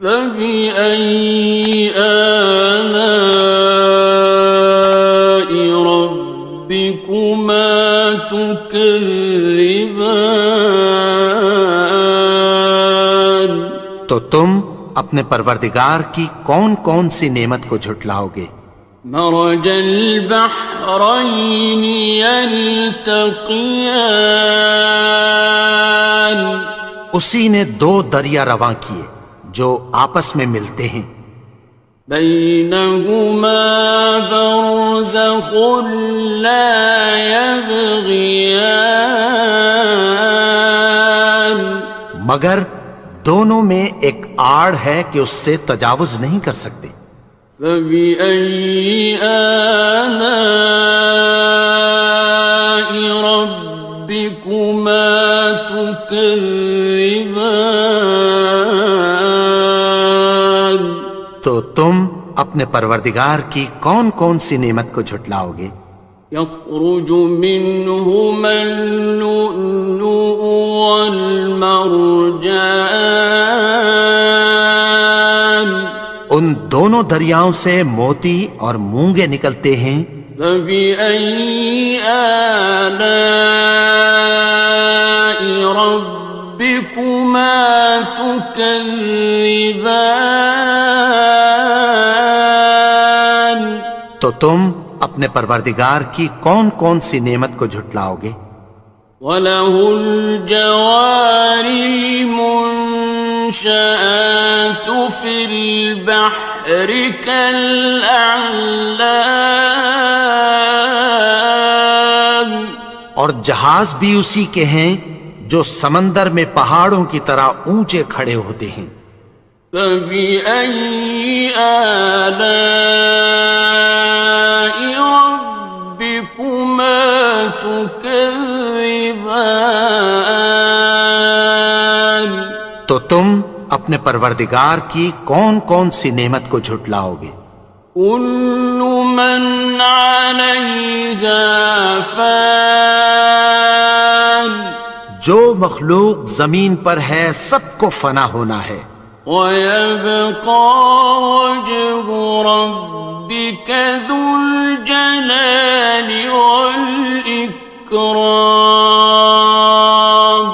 فبأي آلاء ربكما تكذبان، تو تم اپنے پروردگار کی کون کون سی نعمت کو جھٹلاؤ گے؟ مرج البحرين يلتقيان، اسی نے دو دریا رواں کیے جو آپس میں ملتے ہیں، بينهما برزخ لا يبغيان، مگر دونوں میں ایک آڑ ہے کہ اس سے تجاوز نہیں کر سکتے۔ فبأي آلاء ربكما تكذبان، تو تم اپنے پروردگار کی کون کون سی نعمت کو جھٹلاؤ گے؟ يخرج منهما اللؤلؤ والمرجان، ان دونوں دریاؤں سے موتی اور مونگے نکلتے ہیں۔ فبأي آلاء ربكما تكذبان، تو تم اپنے پروردگار کی کون کون سی نعمت کو جھٹلاؤ گے؟ وَلَهُ الْجَوَارِ الْمُنشَآتُ فِي الْبَحْرِ كَالْأَعْلَامِ، اور جہاز بھی اسی کے ہیں جو سمندر میں پہاڑوں کی طرح اونچے کھڑے ہوتے ہیں۔ فَبِأَيِّ آلَاءِ رَبِّكُمَا تُكَذِّبَانِ، تو تم اپنے پروردگار کی کون کون سی نعمت کو جھٹلاؤ گے؟ كُلُّ مَنْ عَلَيْهَا فَانٍ، جو مخلوق زمین پر ہے سب کو فنا ہونا ہے، وَيَبْقَى وَجْهُ رَبِّكَ ذُو الْجَلَالِ وَالْإِكْرَامِ،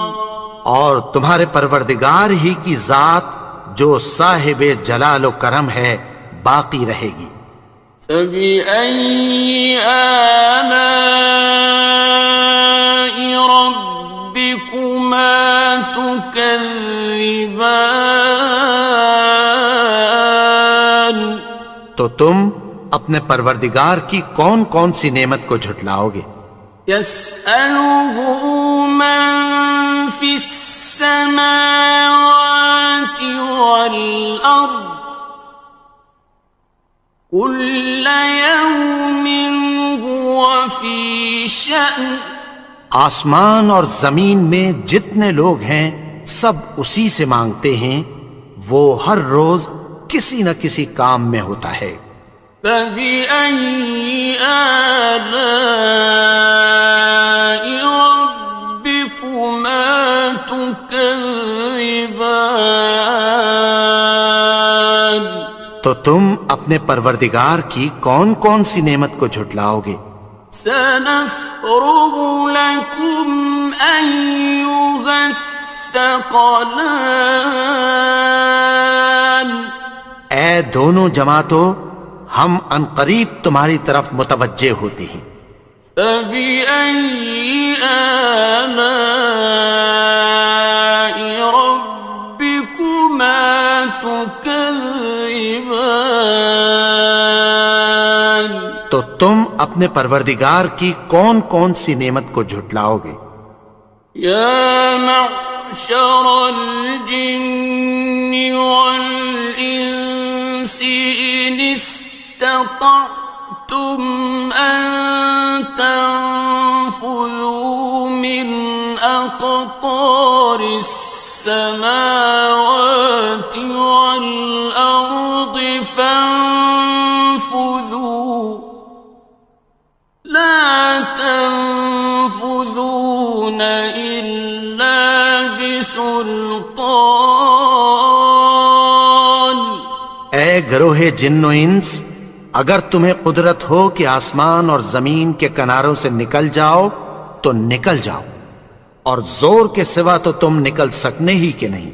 اور تمہارے پروردگار ہی کی ذات جو صاحب جلال و کرم ہے باقی رہے گی۔ فَبِأَيِّ آلَاءِ رَبِّكُمَا تُكَذِّبَانِ، تو تم اپنے پروردگار کی کون کون سی نعمت کو جھٹلاؤ گے؟ يَسْأَلُهُ مَن فِي السَّمَاوَاتِ وَالْأَرْضِ كُلَّ يَوْمٍ هُوَ فِي شَأْنٍ، آسمان اور زمین میں جتنے لوگ ہیں سب اسی سے مانگتے ہیں، وہ ہر روز کسی نہ کسی کام میں ہوتا ہے۔ فَبِأَيِّ آلَاءِ رَبِّكُمَا تُكَذِّبَانِ، تو تم اپنے پروردگار کی کون کون سی نعمت کو جھٹلاؤ گے؟ سَنَفْرُغُ لَكُمْ أَيُّهَ الثَّقَلَانِ، اے دونوں جماعتوں، ہم عنقریب تمہاری طرف متوجہ ہوتے ہیں۔ فَبِأَيِّ آلَاءِ رَبِّكُمَا تُكَذِّبَانِ، تو تم اپنے پروردگار کی کون کون سی نعمت کو جھٹلاؤ گے؟ يَا مَعْشَرَ الْجِنِّ وَالْإِنسِ إِنِ اسْتَطَعْتُمْ أَن تَنفُذُوا مِنْ أَقْطَارِ گروہ جن و انس، اگر تمہیں قدرت ہو کہ آسمان اور زمین کے کناروں سے نکل جاؤ تو نکل جاؤ، اور زور کے سوا تو تم نکل سکنے ہی کہ نہیں۔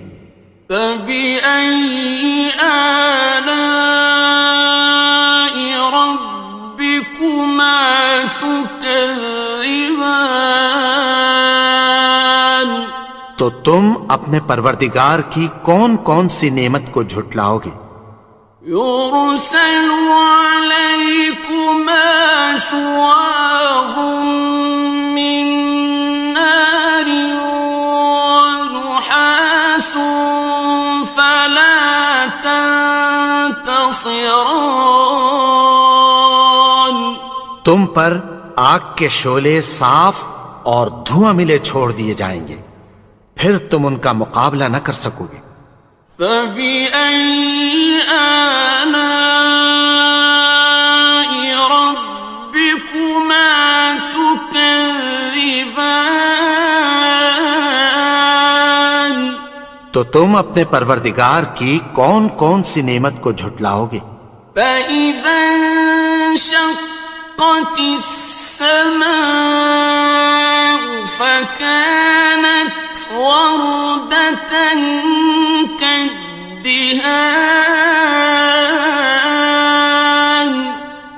فَبِأَيِّ آلَاءِ رَبِّكُمَا تُكَذِّبَانِ، تو تم اپنے پروردگار کی کون کون سی نعمت کو جھٹلاؤ گے؟ يُرْسَلُ عَلَيْكُمَا شُوَاظٌ مِّن نَّارٍ وَنُحَاسٌ فَلَا تَنتَصِرَانِ، تم پر آگ کے شعلے صاف اور دھواں ملے چھوڑ دیے جائیں گے، پھر تم ان کا مقابلہ نہ کر سکو گے۔ فَبِأَيِّ آلَاءِ رَبِّكُمَا تُكَذِّبَانِ، تو تم اپنے پروردگار کی کون کون سی نعمت کو جھٹلاؤ گے؟ فَإِذَا انشَقَّتِ السَّمَاءُ فَكَانَتْ وَرْدَةً كَالدِّهَانِ،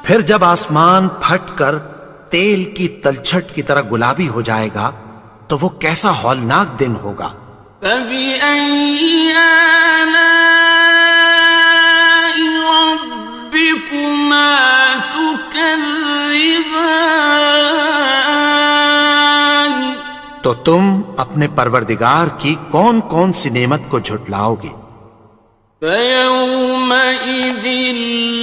پھر جب آسمان پھٹ کر تیل کی تلچھٹ کی طرح گلابی ہو جائے گا تو وہ کیسا ہولناک دن ہوگا۔ فَبِأَيِّ آلَاءِ رَبِّكُمَا تُكَذِّبَانِ، تو تم اپنے پروردگار کی کون کون سی نعمت کو جھٹلاؤ گے؟ فَيَوْمَئِذٍ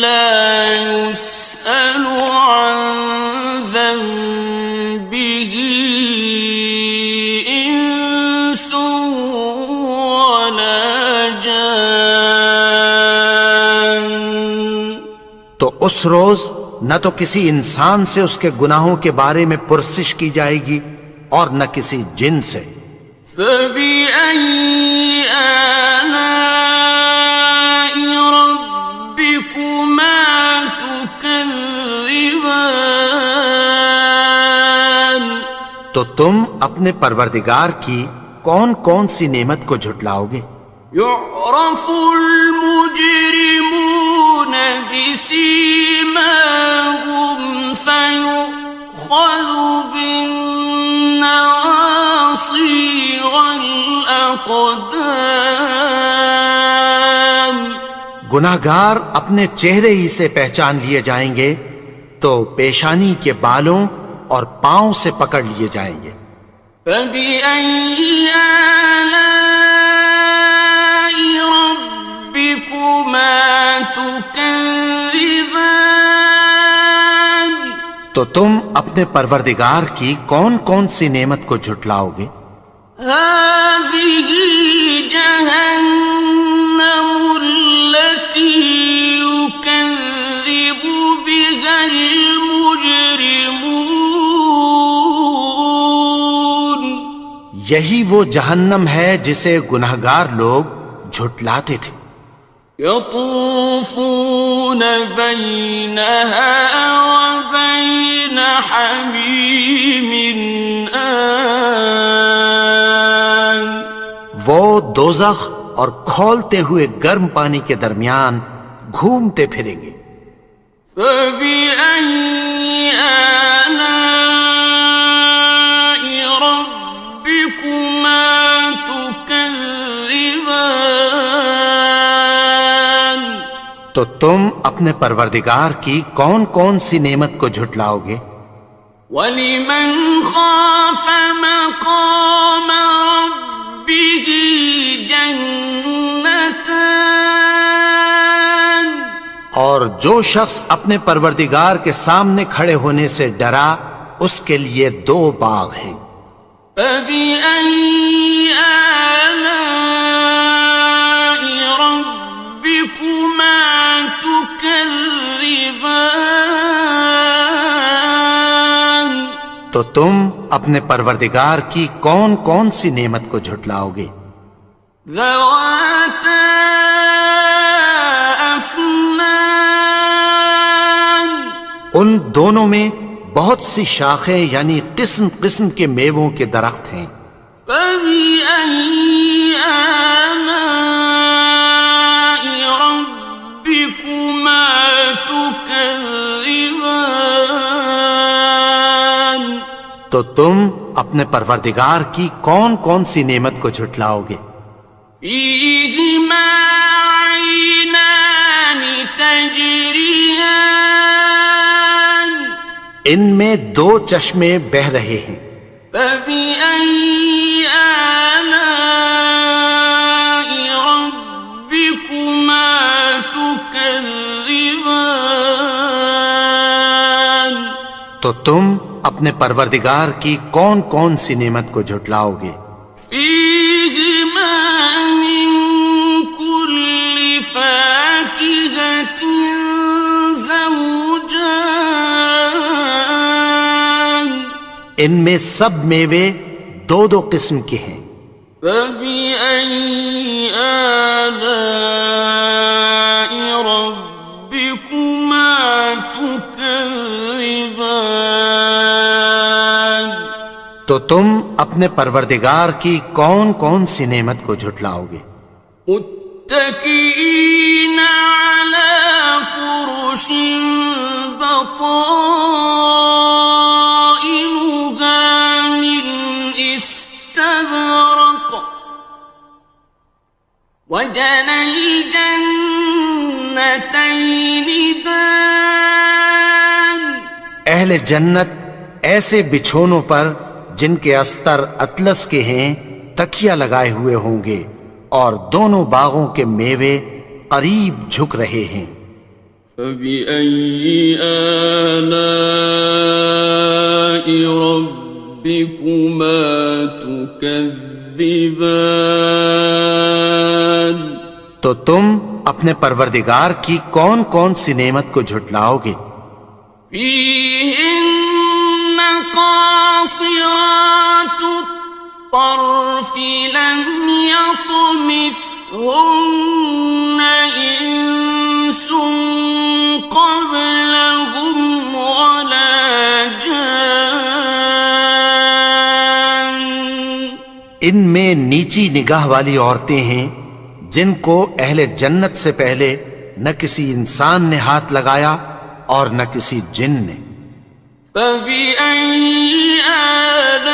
لَا يُسْأَلُ عَن ذَنبِهِ إِنسٌ وَلَا جَانٌ، تو اس روز نہ تو کسی انسان سے اس کے گناہوں کے بارے میں پرسش کی جائے گی اور نہ کسی جن سے۔ فَبِأَيِّ آلَاءِ رَبِّكُمَا تُكَذِّبَانِ، تو تم اپنے پروردگار کی کون کون سی نعمت کو جھٹلاؤ گے؟ يُعْرَفُ الْمُجْرِمُونَ بِسِيمَاهُمْ فَيُؤْخَذُ بِالنَّوَاصِي وَالْأَقْدَامِ، گناہگار اپنے چہرے ہی سے پہچان لیے جائیں گے تو پیشانی کے بالوں اور پاؤں سے پکڑ لیے جائیں گے۔ فَبِأَيِّ آلَاءِ رَبِّكُمَا تُكَذِّبَانِ، تو تم اپنے پروردگار کی کون کون سی نعمت کو جھٹلاؤ گے؟ هَٰذِهِ جَهَنَّمُ الَّتِي يُكَذِّبُ بِهَا الْمُجْرِمُونَ، یہی وہ جہنم ہے جسے گناہگار لوگ جھٹلاتے تھے۔ يَطُوفُونَ بَيْنَهَا وَبَيْنَ حَمِيمٍ آنٍ، وہ دوزخ اور کھولتے ہوئے گرم پانی کے درمیان گھومتے پھریں گے۔ فَبِأَيِّ آلَاءِ رَبِّكُمَا تُكَذِّبَانِ، تو تم اپنے پروردگار کی کون کون سی نعمت کو جھٹلاؤ گے؟ وَلِمَنْ خَافَ مَقَامَ رَبِّهِ جَنَّتَانِ، اور جو شخص اپنے پروردگار کے سامنے کھڑے ہونے سے ڈرا اس کے لیے 2 باغ ہیں۔ فَبِأَيِّ آلَاءِ رَبِّكُمَا تُكَذِّبَانِ، تو تم اپنے پروردگار کی کون کون سی نعمت کو جھٹلاؤ گے؟ ذَوَاتَا أَفْنَانٍ دونوں میں بہت سی شاخیں یعنی قسم قسم کے میووں کے درخت ہیں۔ فَبِأَيِّ آلَاءِ رَبِّكُمَا تُكَذِّبَانِ؟ تو تم اپنے پروردگار کی کون کون سی نعمت کو جھٹلاؤ گے؟ فِيهِمَا عَيْنَانِ تَجْرِيَانِ؟ ان میں دو چشمے بہہ رہے ہیں۔ فَبِأَيِّ آلَاءِ رَبِّكُمَا تُكَذِّبَانِ؟ تو تم اپنے پروردگار کی کون کون سی نعمت کو جھٹلاؤ گے؟ فِيهِمَا مِن كُلِّ فَاكِهَةٍ زَوْجَانِ؟ ان میں سب میوے دو دو قسم کے ہیں۔ فَبِأَيِّ آلَاءِ رَبِّكُمَا تُكَذِّبَانِ؟ تو تم اپنے پروردگار کی کون کون سی نعمت کو جھٹلاؤ گے؟ متكئين على فرش بطائنها من استبرق وجنى الجنتين دان؟ اہل جنت ایسے بچھونوں پر جن کے استر اطلس کے ہیں تکیہ لگائے ہوئے ہوں گے، اور دونوں باغوں کے میوے قریب جھک رہے ہیں۔ فَبِأَيِّ آلَاءِ رَبِّكُمَا تُكَذِّبَانِ؟ تو تم اپنے پروردگار کی کون کون سی نعمت کو جھٹلاؤ گے؟ فِيهِنَّ قَاصِرَاتُ الطَّرْفِ لَمْ يَطْمِثْهُنَّ إِنسٌ قَبْلَهُمْ وَلَا جَانٌّ؟ ان میں نیچی نگاہ والی عورتیں ہیں جن کو اہل جنت سے پہلے نہ کسی انسان نے ہاتھ لگایا اور نہ کسی جن نے۔ فَبِأَيِّ آلَاءِ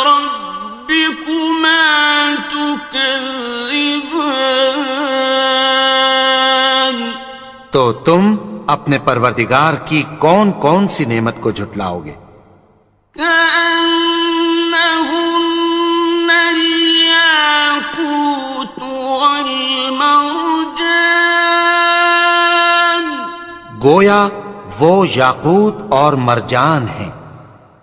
رَبِّكُمَا تُكَذِّبَانِ؟ تو تم اپنے پروردگار کی کون کون سی نعمت کو جھٹلاؤ گے؟ كَأَنَّهُنَّ الْيَاقُوتُ وَالْمَرْجَانُ؟ گویا وہ یاقوت اور مرجان ہیں۔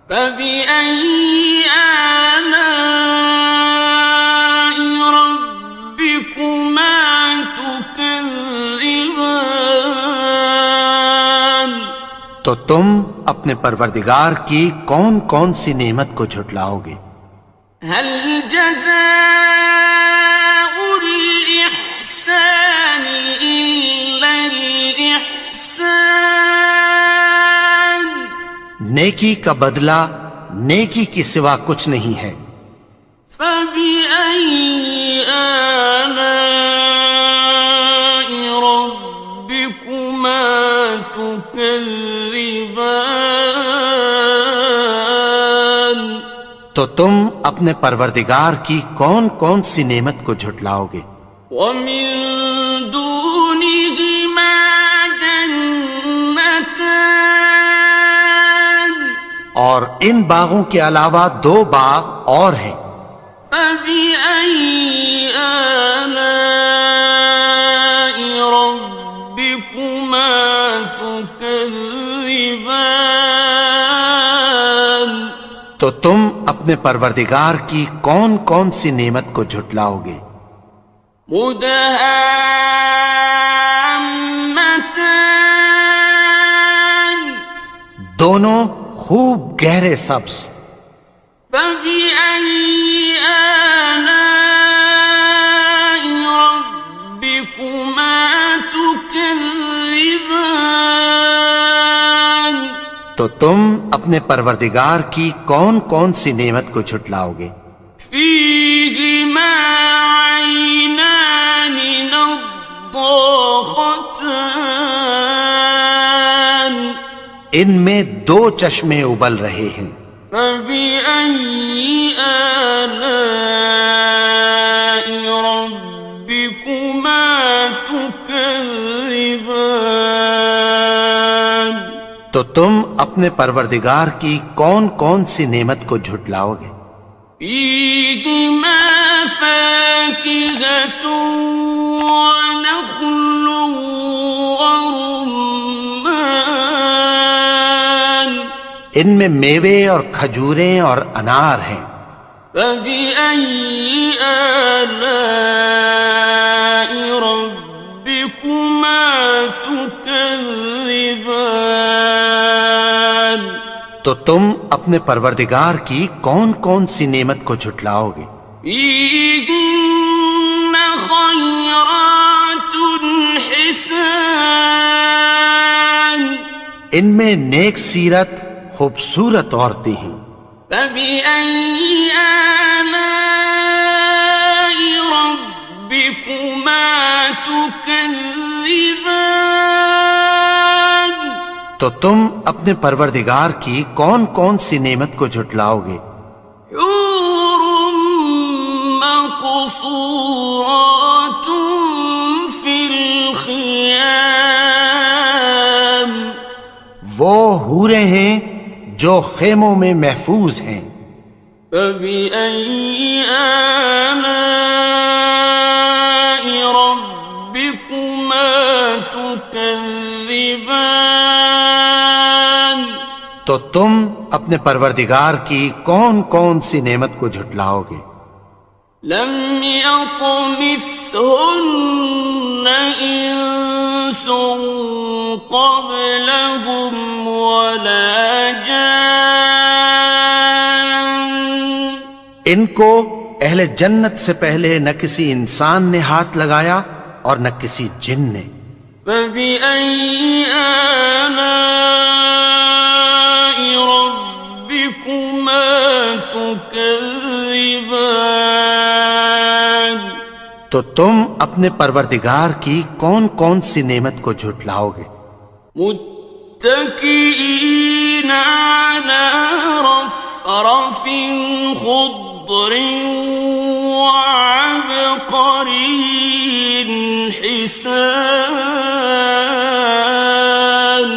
فَبِأَيِّ آلَاءِ رَبِّكُمَا تُكَذِّبَانِ؟ تو تم اپنے پروردگار کی کون کون سی نعمت کو جھٹلاؤ گے؟ هَلْ جَزَاءُ الْإِحْسَانِ إِلَّا الْإِحْسَانُ؟ نیکی کا بدلہ نیکی کی سوا کچھ نہیں ہے۔ فَبِأَيِّ آلَاءِ رَبِّكُمَا تُكَذِّبَانِ؟ تو تم اپنے پروردگار کی کون کون سی نعمت کو جھٹلاؤ گے؟ وَمِن دُونِهِمَا جَنَّتَانِ؟ اور ان باغوں کے علاوہ دو باغ اور ہیں۔ فَبِأَيِّ آلَاءِ رَبِّكُمَا تُكَذِّبَانِ؟ تو تم اپنے پروردگار کی کون کون سی نعمت کو جھٹلاؤ گے؟ مُدْهَامَّتَانِ؟ دونوں خوب گہرے سبز۔ فَبِأَيِّ آلَاءِ رَبِّكُمَا تُكَذِّبَانِ؟ اپنے پروردگار کی کون کون سی نعمت کو جھٹلاؤ گے؟ فيهما عينان نضاختان ان میں دو چشمے ابل رہے ہیں، فبأي آلاء ربكما تكذبان تو تم اپنے پروردگار کی کون کون سی نعمت کو جھٹلاؤ گے؟ فيهما فاكهة ونخل ورمان ان میں میوے اور کھجوریں اور انار ہیں، فبأي آلاء ربكما تكذبان تو تم اپنے پروردگار کی کون کون سی نعمت کو جھٹلاؤ گے؟ فيهن خيرات حسان ان میں نیک سیرت خوبصورت عورتیں ہیں، فبأي آلاء ربكما تكذبان تو تم اپنے پروردگار کی کون کون سی نعمت کو جھٹلاؤ گے؟ حور مقصورات في الخيام وہ حوریں ہیں جو خیموں میں محفوظ ہیں، فبأي آلاء ربكما تكذبان تو تم اپنے پروردگار کی کون کون سی نعمت کو جھٹلاؤ گے؟ لم يطمثهن إنس قبلهم ولا جان ان کو اہل جنت سے پہلے نہ کسی انسان نے ہاتھ لگایا اور نہ کسی جن نے، فبأي آلاء ربكما تكذبان تو تم اپنے پروردگار کی کون کون سی نعمت کو جھٹلاؤ گے؟ متكئين على رفرف خضر وعبقري حسان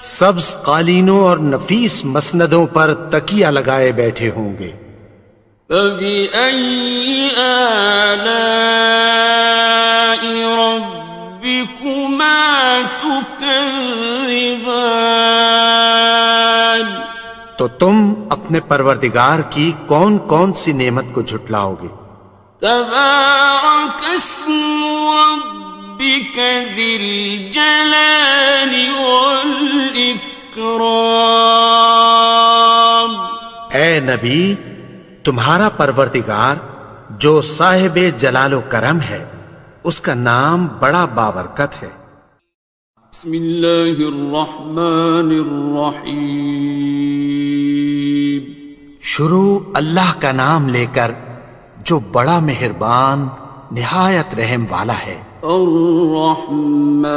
سبز قالینوں اور نفیس مسندوں پر تکیہ لگائے بیٹھے ہوں گے، فبأي آلاء ربكما تكذبان تو تم اپنے پروردگار کی کون کون سی نعمت کو جھٹلاؤ گے؟ تبارك اسم ربك ذي الجلال والإكرام اے نبی، تمہارا پروردگار جو صاحب جلال و کرم ہے، اس کا نام بڑا بابرکت ہے۔ بسم اللہ الرحمن الرحیم شروع اللہ کا نام لے کر جو بڑا مہربان نہایت رحم والا ہے۔ الرحمن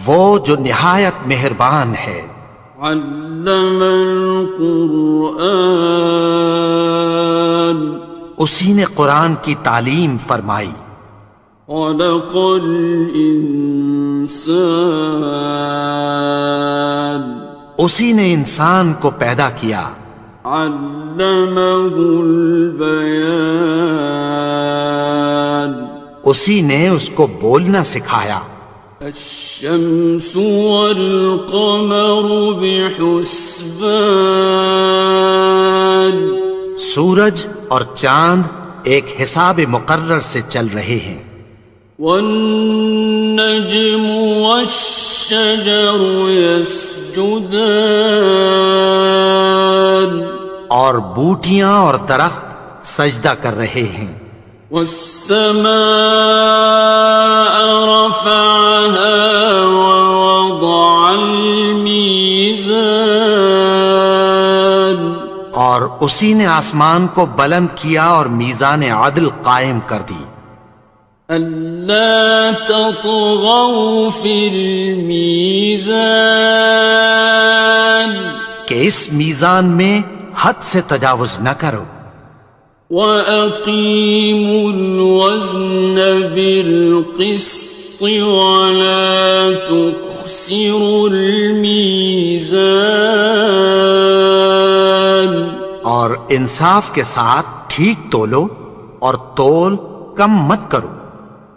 وہ جو نہایت مہربان ہے، علم القرآن اسی نے قرآن کی تعلیم فرمائی۔ خلق الانسان اسی نے انسان کو پیدا کیا۔ علمہ البیان اسی نے اس کو بولنا سکھایا۔ الشمس والقمر بحسبان سورج اور چاند ایک حساب مقرر سے چل رہے ہیں۔ والنجم والشجر يسجدان اور بوٹیاں اور درخت سجدہ کر رہے ہیں۔ والسماء رفعها ووضع الميزان اور اسی نے آسمان کو بلند کیا اور میزان عدل قائم کر دی ألا تطغوا في الميزان کہ اس میزان میں حد سے تجاوز نہ کرو وأقيموا الوزن بالقسط ولا تخسروا الميزان اور انصاف کے ساتھ ٹھیک تولو اور تول کم مت کرو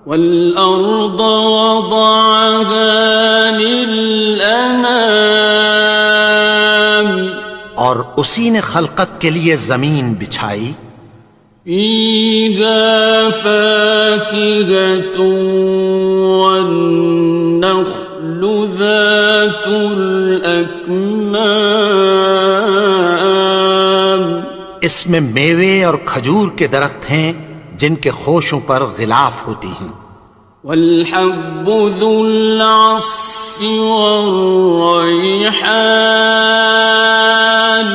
والأرض وضعها للأنام اور اسی نے خلقت کے لیے زمین بچھائی فيها فاكهة والنخل ذات الأكمام اس میں میوے اور کھجور کے درخت ہیں جن کے خوشوں پر غلاف ہوتی ہیں والحب ذو العصف والريحان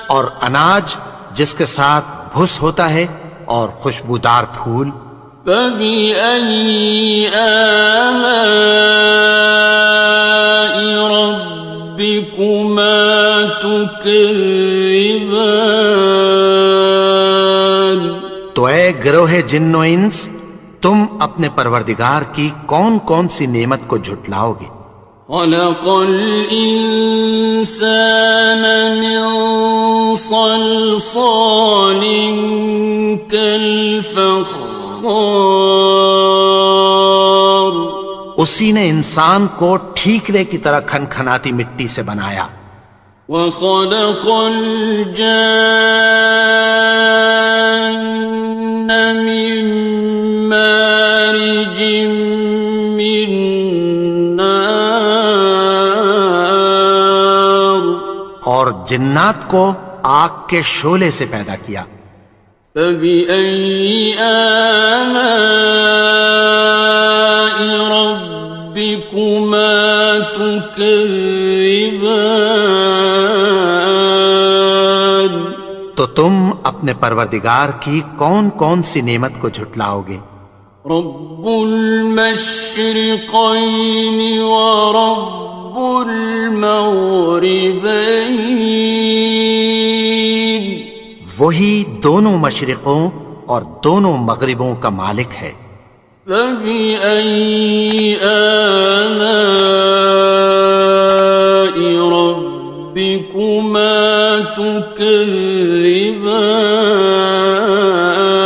اور اناج جس کے ساتھ بھس ہوتا ہے اور خوشبودار پھول فبأي آلاء ربكما تكذبان تو اے گروہ جن و انس تم اپنے پروردگار کی کون کون سی نعمت کو جھٹلاؤ گے خلق الإنسان من صلصال كالفخار اسی نے انسان کو ٹھیکرے کی طرح کھنکھناتی مٹی سے بنایا وخلق الجان من مارج من نار اور جنات کو آگ کے شعلے سے پیدا کیا فبأي آلاء ربكما تكذبان تو تم اپنے پروردگار کی کون کون سی نعمت کو جھٹلاؤ گے رب المشرقين ورب المغربين وہی دونوں مشرقوں اور دونوں مغربوں کا مالک ہے فبأي آلاء ربكما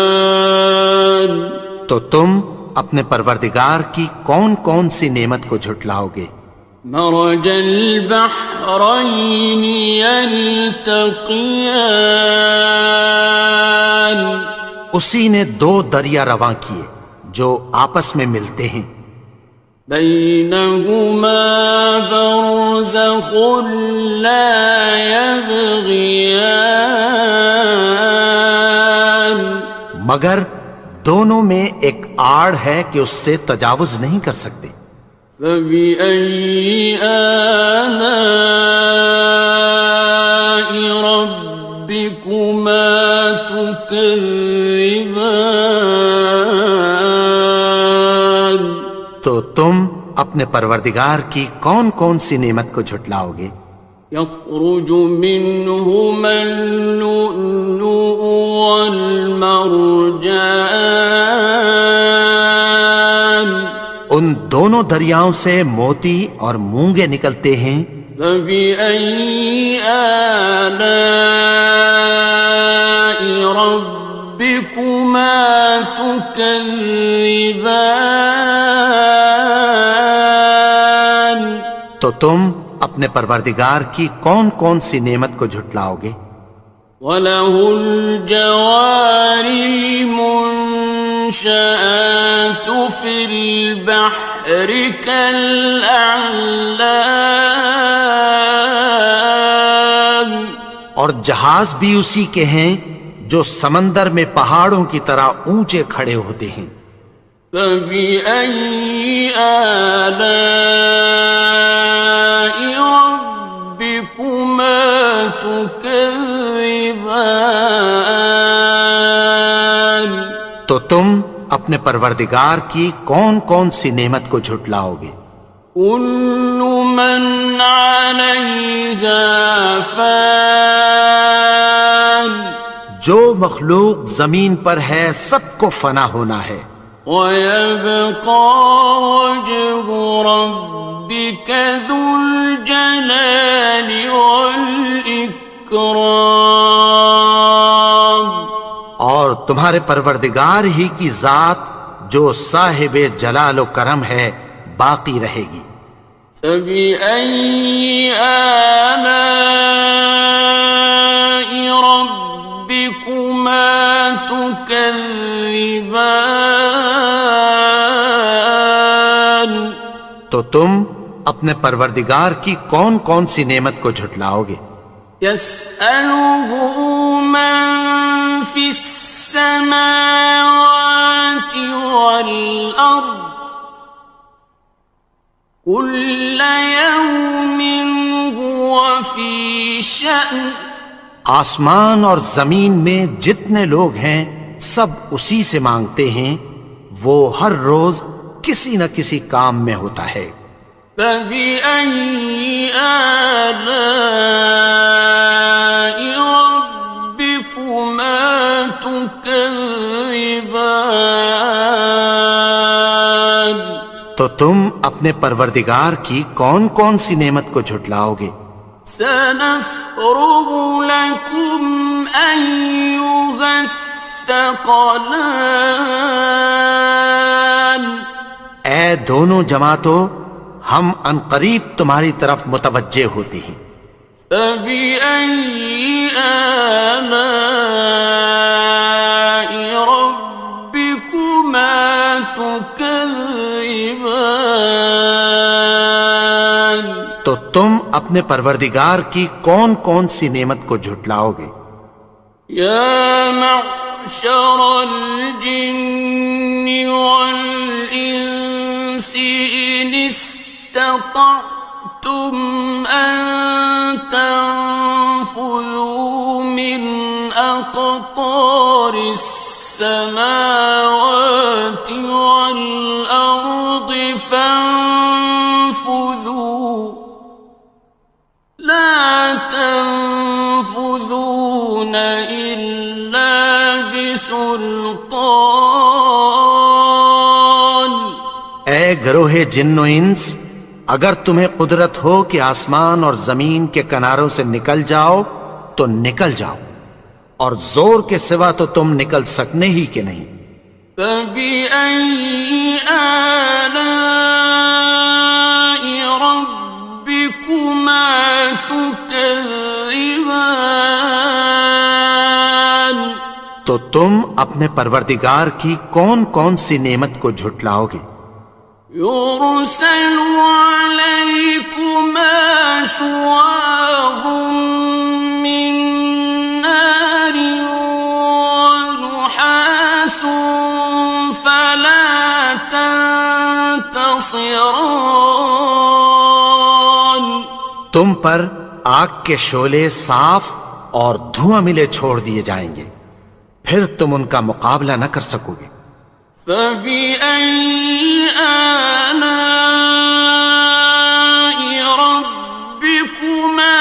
تكذبان تو تم اپنے پروردگار کی کون کون سی نعمت کو جھٹلاؤ گے مرج البحرين يلتقيان اسی نے دو دریا رواں کیے جو آپس میں ملتے ہیں بينهما برزخ لا يبغيان مگر دونوں میں ایک آڑ ہے کہ اس سے تجاوز نہیں کر سکتے فبأي آلاء ربكما تكذبان تو تم اپنے پروردگار کی کون کون سی نعمت کو جھٹلاؤ گے يخرج منهما اللؤلؤ والمرجان ان دونوں دریاؤں سے موتی اور مونگے نکلتے ہیں فبأي آلاء ربكما تكذبان تو تم اپنے پروردگار کی کون کون سی نعمت کو جھٹلاؤ گے وَلَهُ الْجَوَارِ الْمُنشَآتُ فِي الْبَحْرِ كَالْأَعْلَامِ اور جہاز بھی اسی کے ہیں جو سمندر میں پہاڑوں کی طرح اونچے کھڑے ہوتے ہیں فَبِأَيِّ آلَاءِ رَبِّكُمَا تُكَذِّبَانِ تو تم اپنے پروردگار کی کون کون سی نعمت کو جھٹلاؤ گے؟ كل من عليها فان جو مخلوق زمین پر ہے سب کو فنا ہونا ہے، ويبقى وجه ربك ذو الجلال والإكرام اور تمہارے پروردگار ہی کی ذات جو صاحب جلال و کرم ہے باقی رہے گی۔ فبأي آلاء ربكما تكذبان تو تم اپنے پروردگار کی کون کون سی نعمت کو جھٹلاؤ گے؟ يسأله من في السماوات والأرض كل يوم هو في شأن آسمان اور زمین میں جتنے لوگ ہیں سب اسی سے مانگتے ہیں، وہ ہر روز کسی نہ کسی کام میں ہوتا ہے۔ فبأي آلاء ربكما تكذبان تو تم اپنے پروردگار کی کون کون سی نعمت کو جھٹلاؤ گے؟ سنفرغ لكم أيها الثقلان اے دونوں جماعتوں، ہم عنقریب تمہاری طرف متوجہ ہوتے ہیں۔ فبأي آلاء ربكما تكذبان تو تم اپنے پروردگار کی کون کون سی نعمت کو جھٹلاؤ گے؟ يا معشر الجن والإنس إن استطعتم أن تنفذوا من أقطار السماوات والأرض فانفذوا لا تنفذون إلا بسلطان اے گروہ جن و انس، اگر تمہیں قدرت ہو کہ آسمان اور زمین کے کناروں سے نکل جاؤ تو نکل جاؤ، اور زور کے سوا تو تم نکل سکنے ہی کہ نہیں۔ فبأي آلاء ربكما تكذبان تو تم اپنے پروردگار کی کون کون سی نعمت کو جھٹلاؤ گے؟ يرسل عليكما شواظ من نار ونحاس فلا تنتصران تم پر آگ کے شعلے صاف اور دھواں ملے چھوڑ دیے جائیں گے، پھر تم ان کا مقابلہ نہ کر سکو گے۔ فبأي آلاء ربكما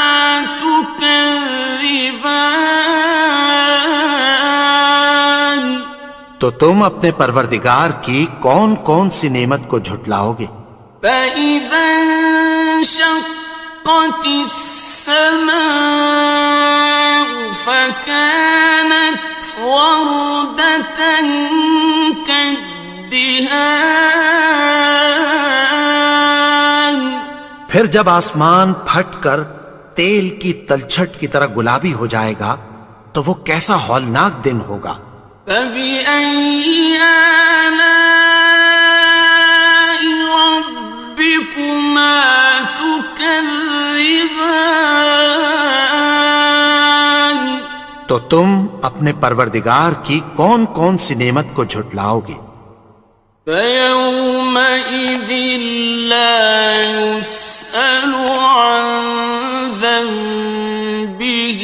تكذبان تو تم اپنے پروردگار کی کون کون سی نعمت کو جھٹلاؤ گے؟ فإذا انشقت السماء فكانت وردة كالدهان پھر جب آسمان پھٹ کر تیل کی تلچھٹ کی طرح گلابی ہو جائے گا تو وہ کیسا ہولناک دن ہوگا۔ فبأي آلاء ربكما تكذبان تو تم اپنے پروردگار کی کون کون سی نعمت کو جھٹلاؤ گے؟ فيومئذ لا يسأل عن ذنبه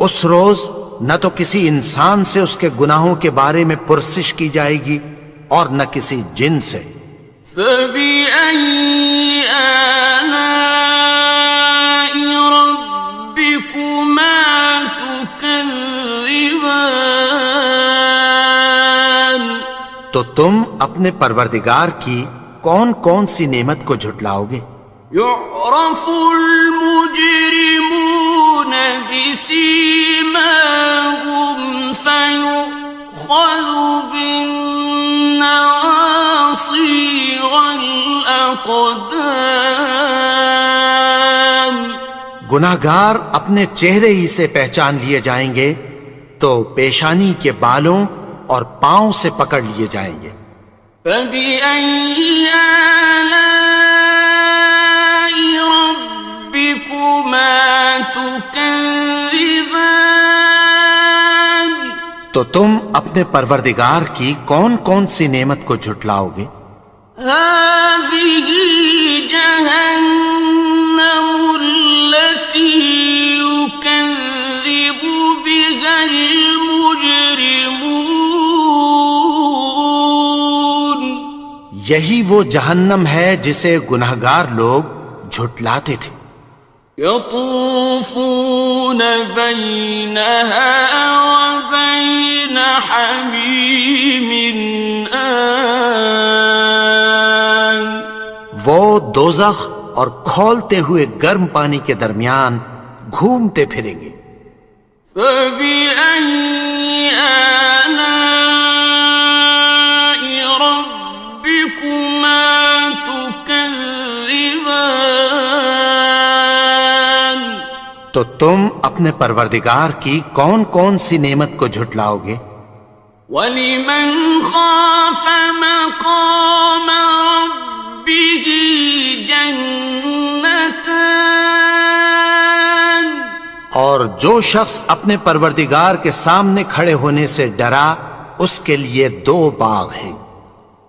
اس روز نہ تو کسی انسان سے اس کے گناہوں کے بارے میں پرسش کی جائے گی اور نہ کسی جن سے۔ فَبِأَيِّ آلَاءِ رَبِّكُمَا تُكَذِّبَانِ؟ تو تم اپنے پروردگار کی کون کون سی نعمت کو جھٹلاؤ گے؟ يعرف المجرمون بسيماهم فيؤخذ بالنواصي والأقدام۔ گناہگار اپنے چہرے ہی سے پہچان لیے جائیں گے تو پیشانی کے بالوں اور پاؤں سے پکڑ لیے جائیں گے۔ فَبِأَيِّ آلَاءِ رَبِّكُمَا تُكَذِّبَانِ؟ تو تم اپنے پروردگار کی کون کون سی نعمت کو جھٹلاؤ گے؟ هَٰذِهِ جَهَنَّمُ الَّتِي يُكَذِّبُ بِهَا الْمُجْرِمُونَ۔ یہی وہ جہنم ہے جسے گناہگار لوگ جھٹلاتے تھے۔ يطوفون بينها وبين حميم آن۔ وہ دوزخ اور کھولتے ہوئے گرم پانی کے درمیان گھومتے پھریں گے۔ فَبِأَيِّ آلَاءِ رَبِّكُمَا تُكَذِّبَانِ؟ تو تم اپنے پروردگار کی کون کون سی نعمت کو جھٹلاؤ گے؟ وَلِمَنْ خَافَ مَقَامَ رَبِّهِ جَنَّتَانِ؟ اور جو شخص اپنے پروردگار کے سامنے کھڑے ہونے سے ڈرا اس کے لیے 2 باغ ہیں۔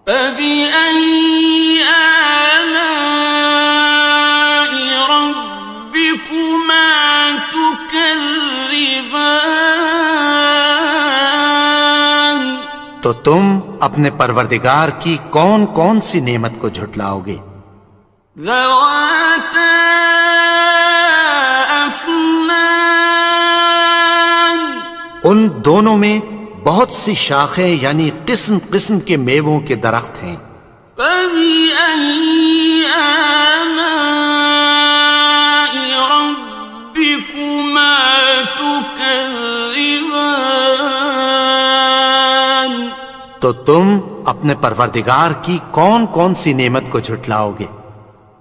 فَبِأَيِّ آلَاءِ رَبِّكُمَا تُكَذِّبَانِ؟ تو تم اپنے پروردگار کی کون کون سی نعمت کو جھٹلاؤ گے؟ ذَوَاتَا أَفْنَانٍ؟ ان دونوں میں بہت سی شاخیں یعنی قسم قسم کے میووں کے درخت ہیں۔ فَبِأَيِّ آلَاءِ رَبِّكُمَا تُكَذِّبَانِ؟ تو تم اپنے پروردگار کی کون کون سی نعمت کو جھٹلاؤ گے؟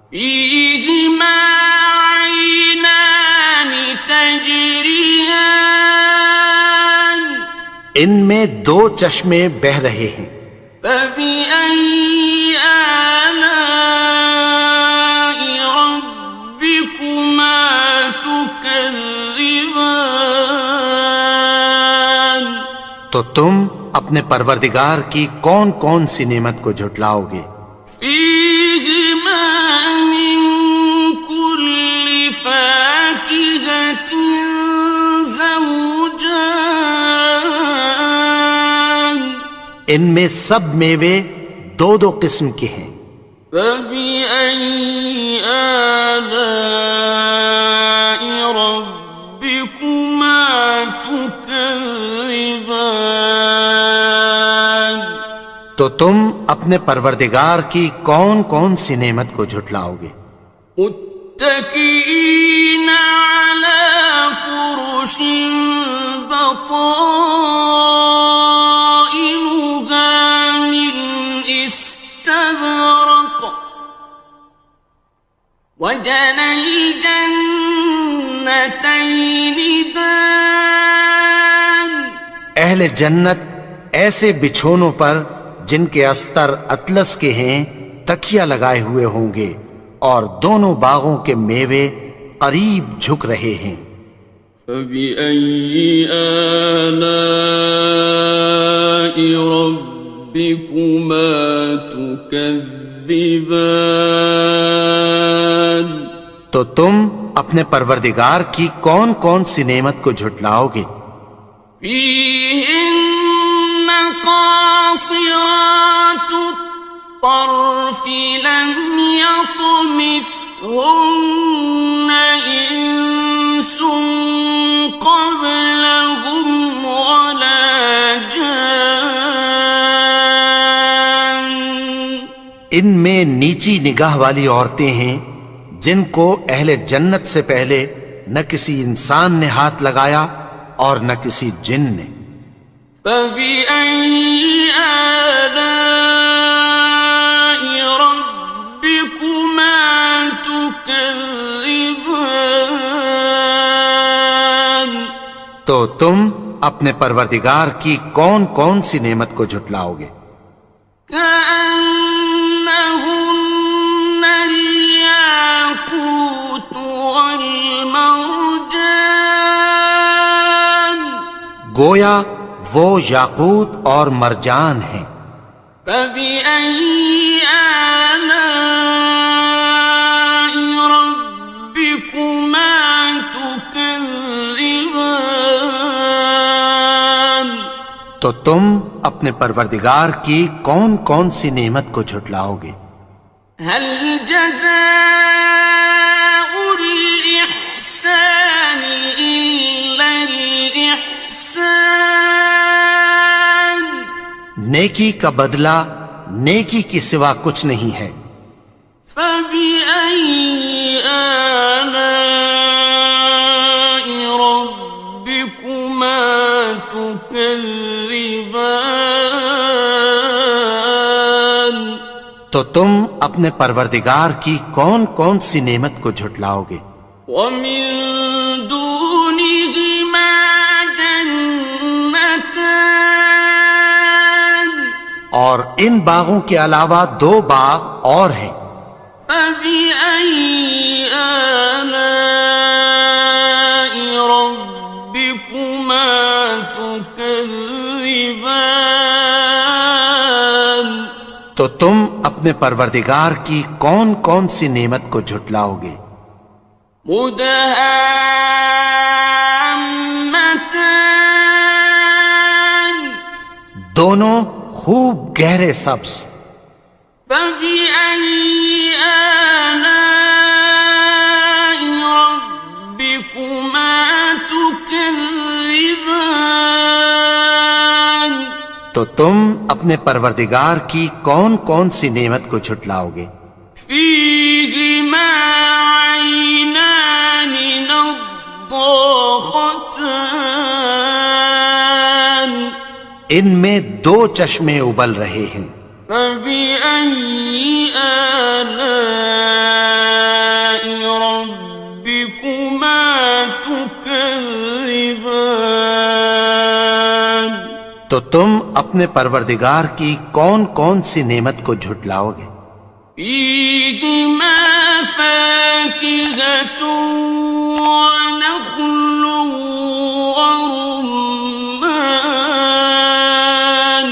فِيهِمَا عَيْنَانِ تَجْرِيَانِ؟ ان میں 2 چشمے بہہ رہے ہیں۔ فَبِأَيِّ آلَاءِ رَبِّكُمَا تُكَذِّبَانِ؟ تو تم اپنے پروردگار کی کون کون سی نعمت کو جھٹلاؤ گے؟ فِيهِمَا مِن كُلِّ فَاكِهَةٍ زَوْجَانِ؟ ان میں سب میوے 2 قسم کے ہیں۔ فَبِأَيِّ آلَاءِ رَبِّكُمَا تُكَذِّبَانِ؟ تو تم اپنے پروردگار کی کون کون سی نعمت کو جھٹلاؤ گے؟ متكئين على فرش بطائنها من استبرق وجنى الجنتين دان۔ اہل جنت ایسے بچھونوں پر جن کے استر اطلس کے ہیں تکیہ لگائے ہوئے ہوں گے اور دونوں باغوں کے میوے قریب جھک رہے ہیں۔ فَبِأَيِّ آلَاءِ رَبِّكُمَا تُكَذِّبَانِ؟ تو تم اپنے پروردگار کی کون کون سی نعمت کو جھٹلاؤ گے؟ فيهن قاصرات الطرف لم يطمثهن إنس قبلهم ولا جان. ان میں نیچی نگاہ والی عورتیں ہیں جن کو اہل جنت سے پہلے نہ کسی انسان نے ہاتھ لگایا اور نہ کسی جن نے. فبأي آلاء ربكما تكذبان. تو تم اپنے پروردگار کی کون کون سی نعمت کو جھٹلاؤ گے؟ كأنهن الياقوت والمرجان. گویا وہ یاقوت اور مرجان ہیں. فبأي آلاء ربكما تكذبان. تو تم اپنے پروردگار کی کون کون سی نعمت کو جھٹلاؤ گے؟ هل جزاء الإحسان إلا الإحسان. نیکی کا بدلہ نیکی کی سوا کچھ نہیں ہے. فبأي آلاء ربكما تكذبان. تو تم اپنے پروردگار کی کون کون سی نعمت کو جھٹلاؤ گے؟ ومن دونهما جنتان. اور ان باغوں کے علاوہ دو باغ اور ہیں. فبأي آلاء ربكما تكذبان. تو تم اپنے پروردگار کی کون کون سی نعمت کو جھٹلاؤ گے؟ مدهامتان. دونوں خوب گہرے سبز. فبأي آلاء ربكما تكذبان. تو تم اپنے پروردگار کی کون کون سی نعمت کو جھٹلاؤ گے؟ فيهما عينان نضاختان. ان میں دو چشمے ابل رہے ہیں. فبأي آلاء ربكما تكذبان. تو تم اپنے پروردگار کی کون کون سی نعمت کو جھٹلاؤ گے؟ فيهما فاكهة ونخل ورمان.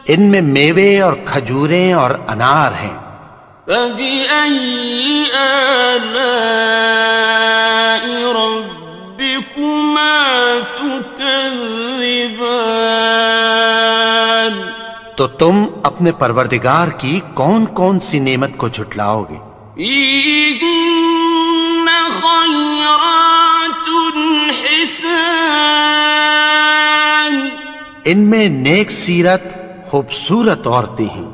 ان میں میوے اور کھجوریں اور انار ہیں. فبأي آلاء ربكما تكذبان. تو تم اپنے پروردگار کی کون کون سی نعمت کو جھٹلاؤ گے؟ فيهن خيرات حسان. ان میں نیک سیرت خوبصورت عورتیں ہیں.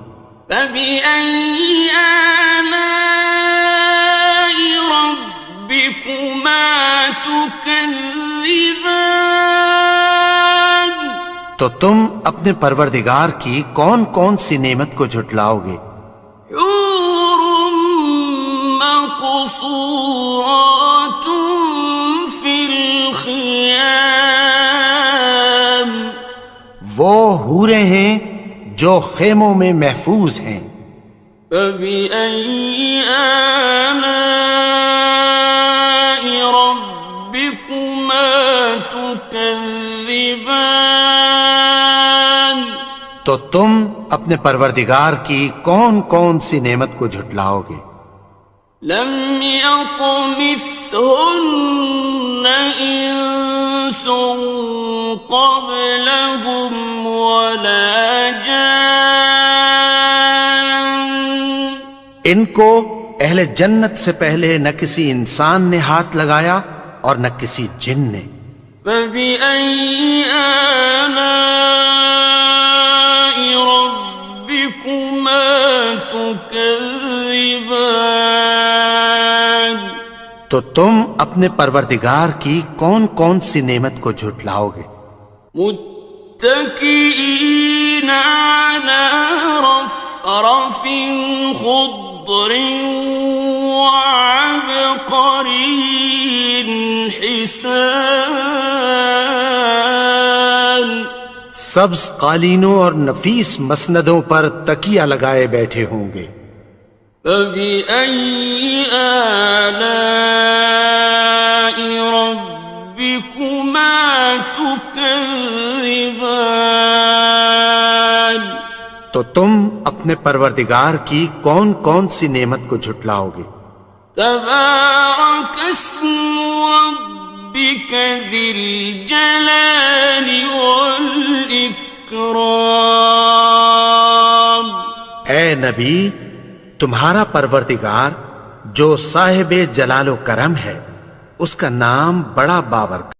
فبأي آلاء ربكما تكذبان. تو تم اپنے پروردگار کی کون کون سی نعمت کو جھٹلاؤ گے؟ حور مقصورات في الخيام. وہ حوریں ہیں جو خیموں میں محفوظ ہیں. فبأي آلاء ربكما تكذبان. تو تم اپنے پروردگار کی کون کون سی نعمت کو جھٹلاؤ گے؟ لم يطمثهن إنس قبلهم ولا جان ان کو اہل جنت سے پہلے نہ کسی انسان نے ہاتھ لگایا اور نہ کسی جن نے. فبأي آلاء ربكما تكذبان تو تم اپنے پروردگار کی کون کون سی نعمت کو جھٹلاؤ گے؟ متكئين على رفرف خضر وعبقري حسان سبز قالینوں اور نفیس مسندوں پر تکیہ لگائے بیٹھے ہوں گے. فبأي آلاء ربكما تكذبان تو تم اپنے پروردگار کی کون کون سی نعمت کو جھٹلاؤ گے؟ تبارك اسم ربك ذي الجلال والإكرام. اے نبی، تمہارا پروردگار جو صاحب جلال و کرم ہے، اس کا نام بڑا بابرکت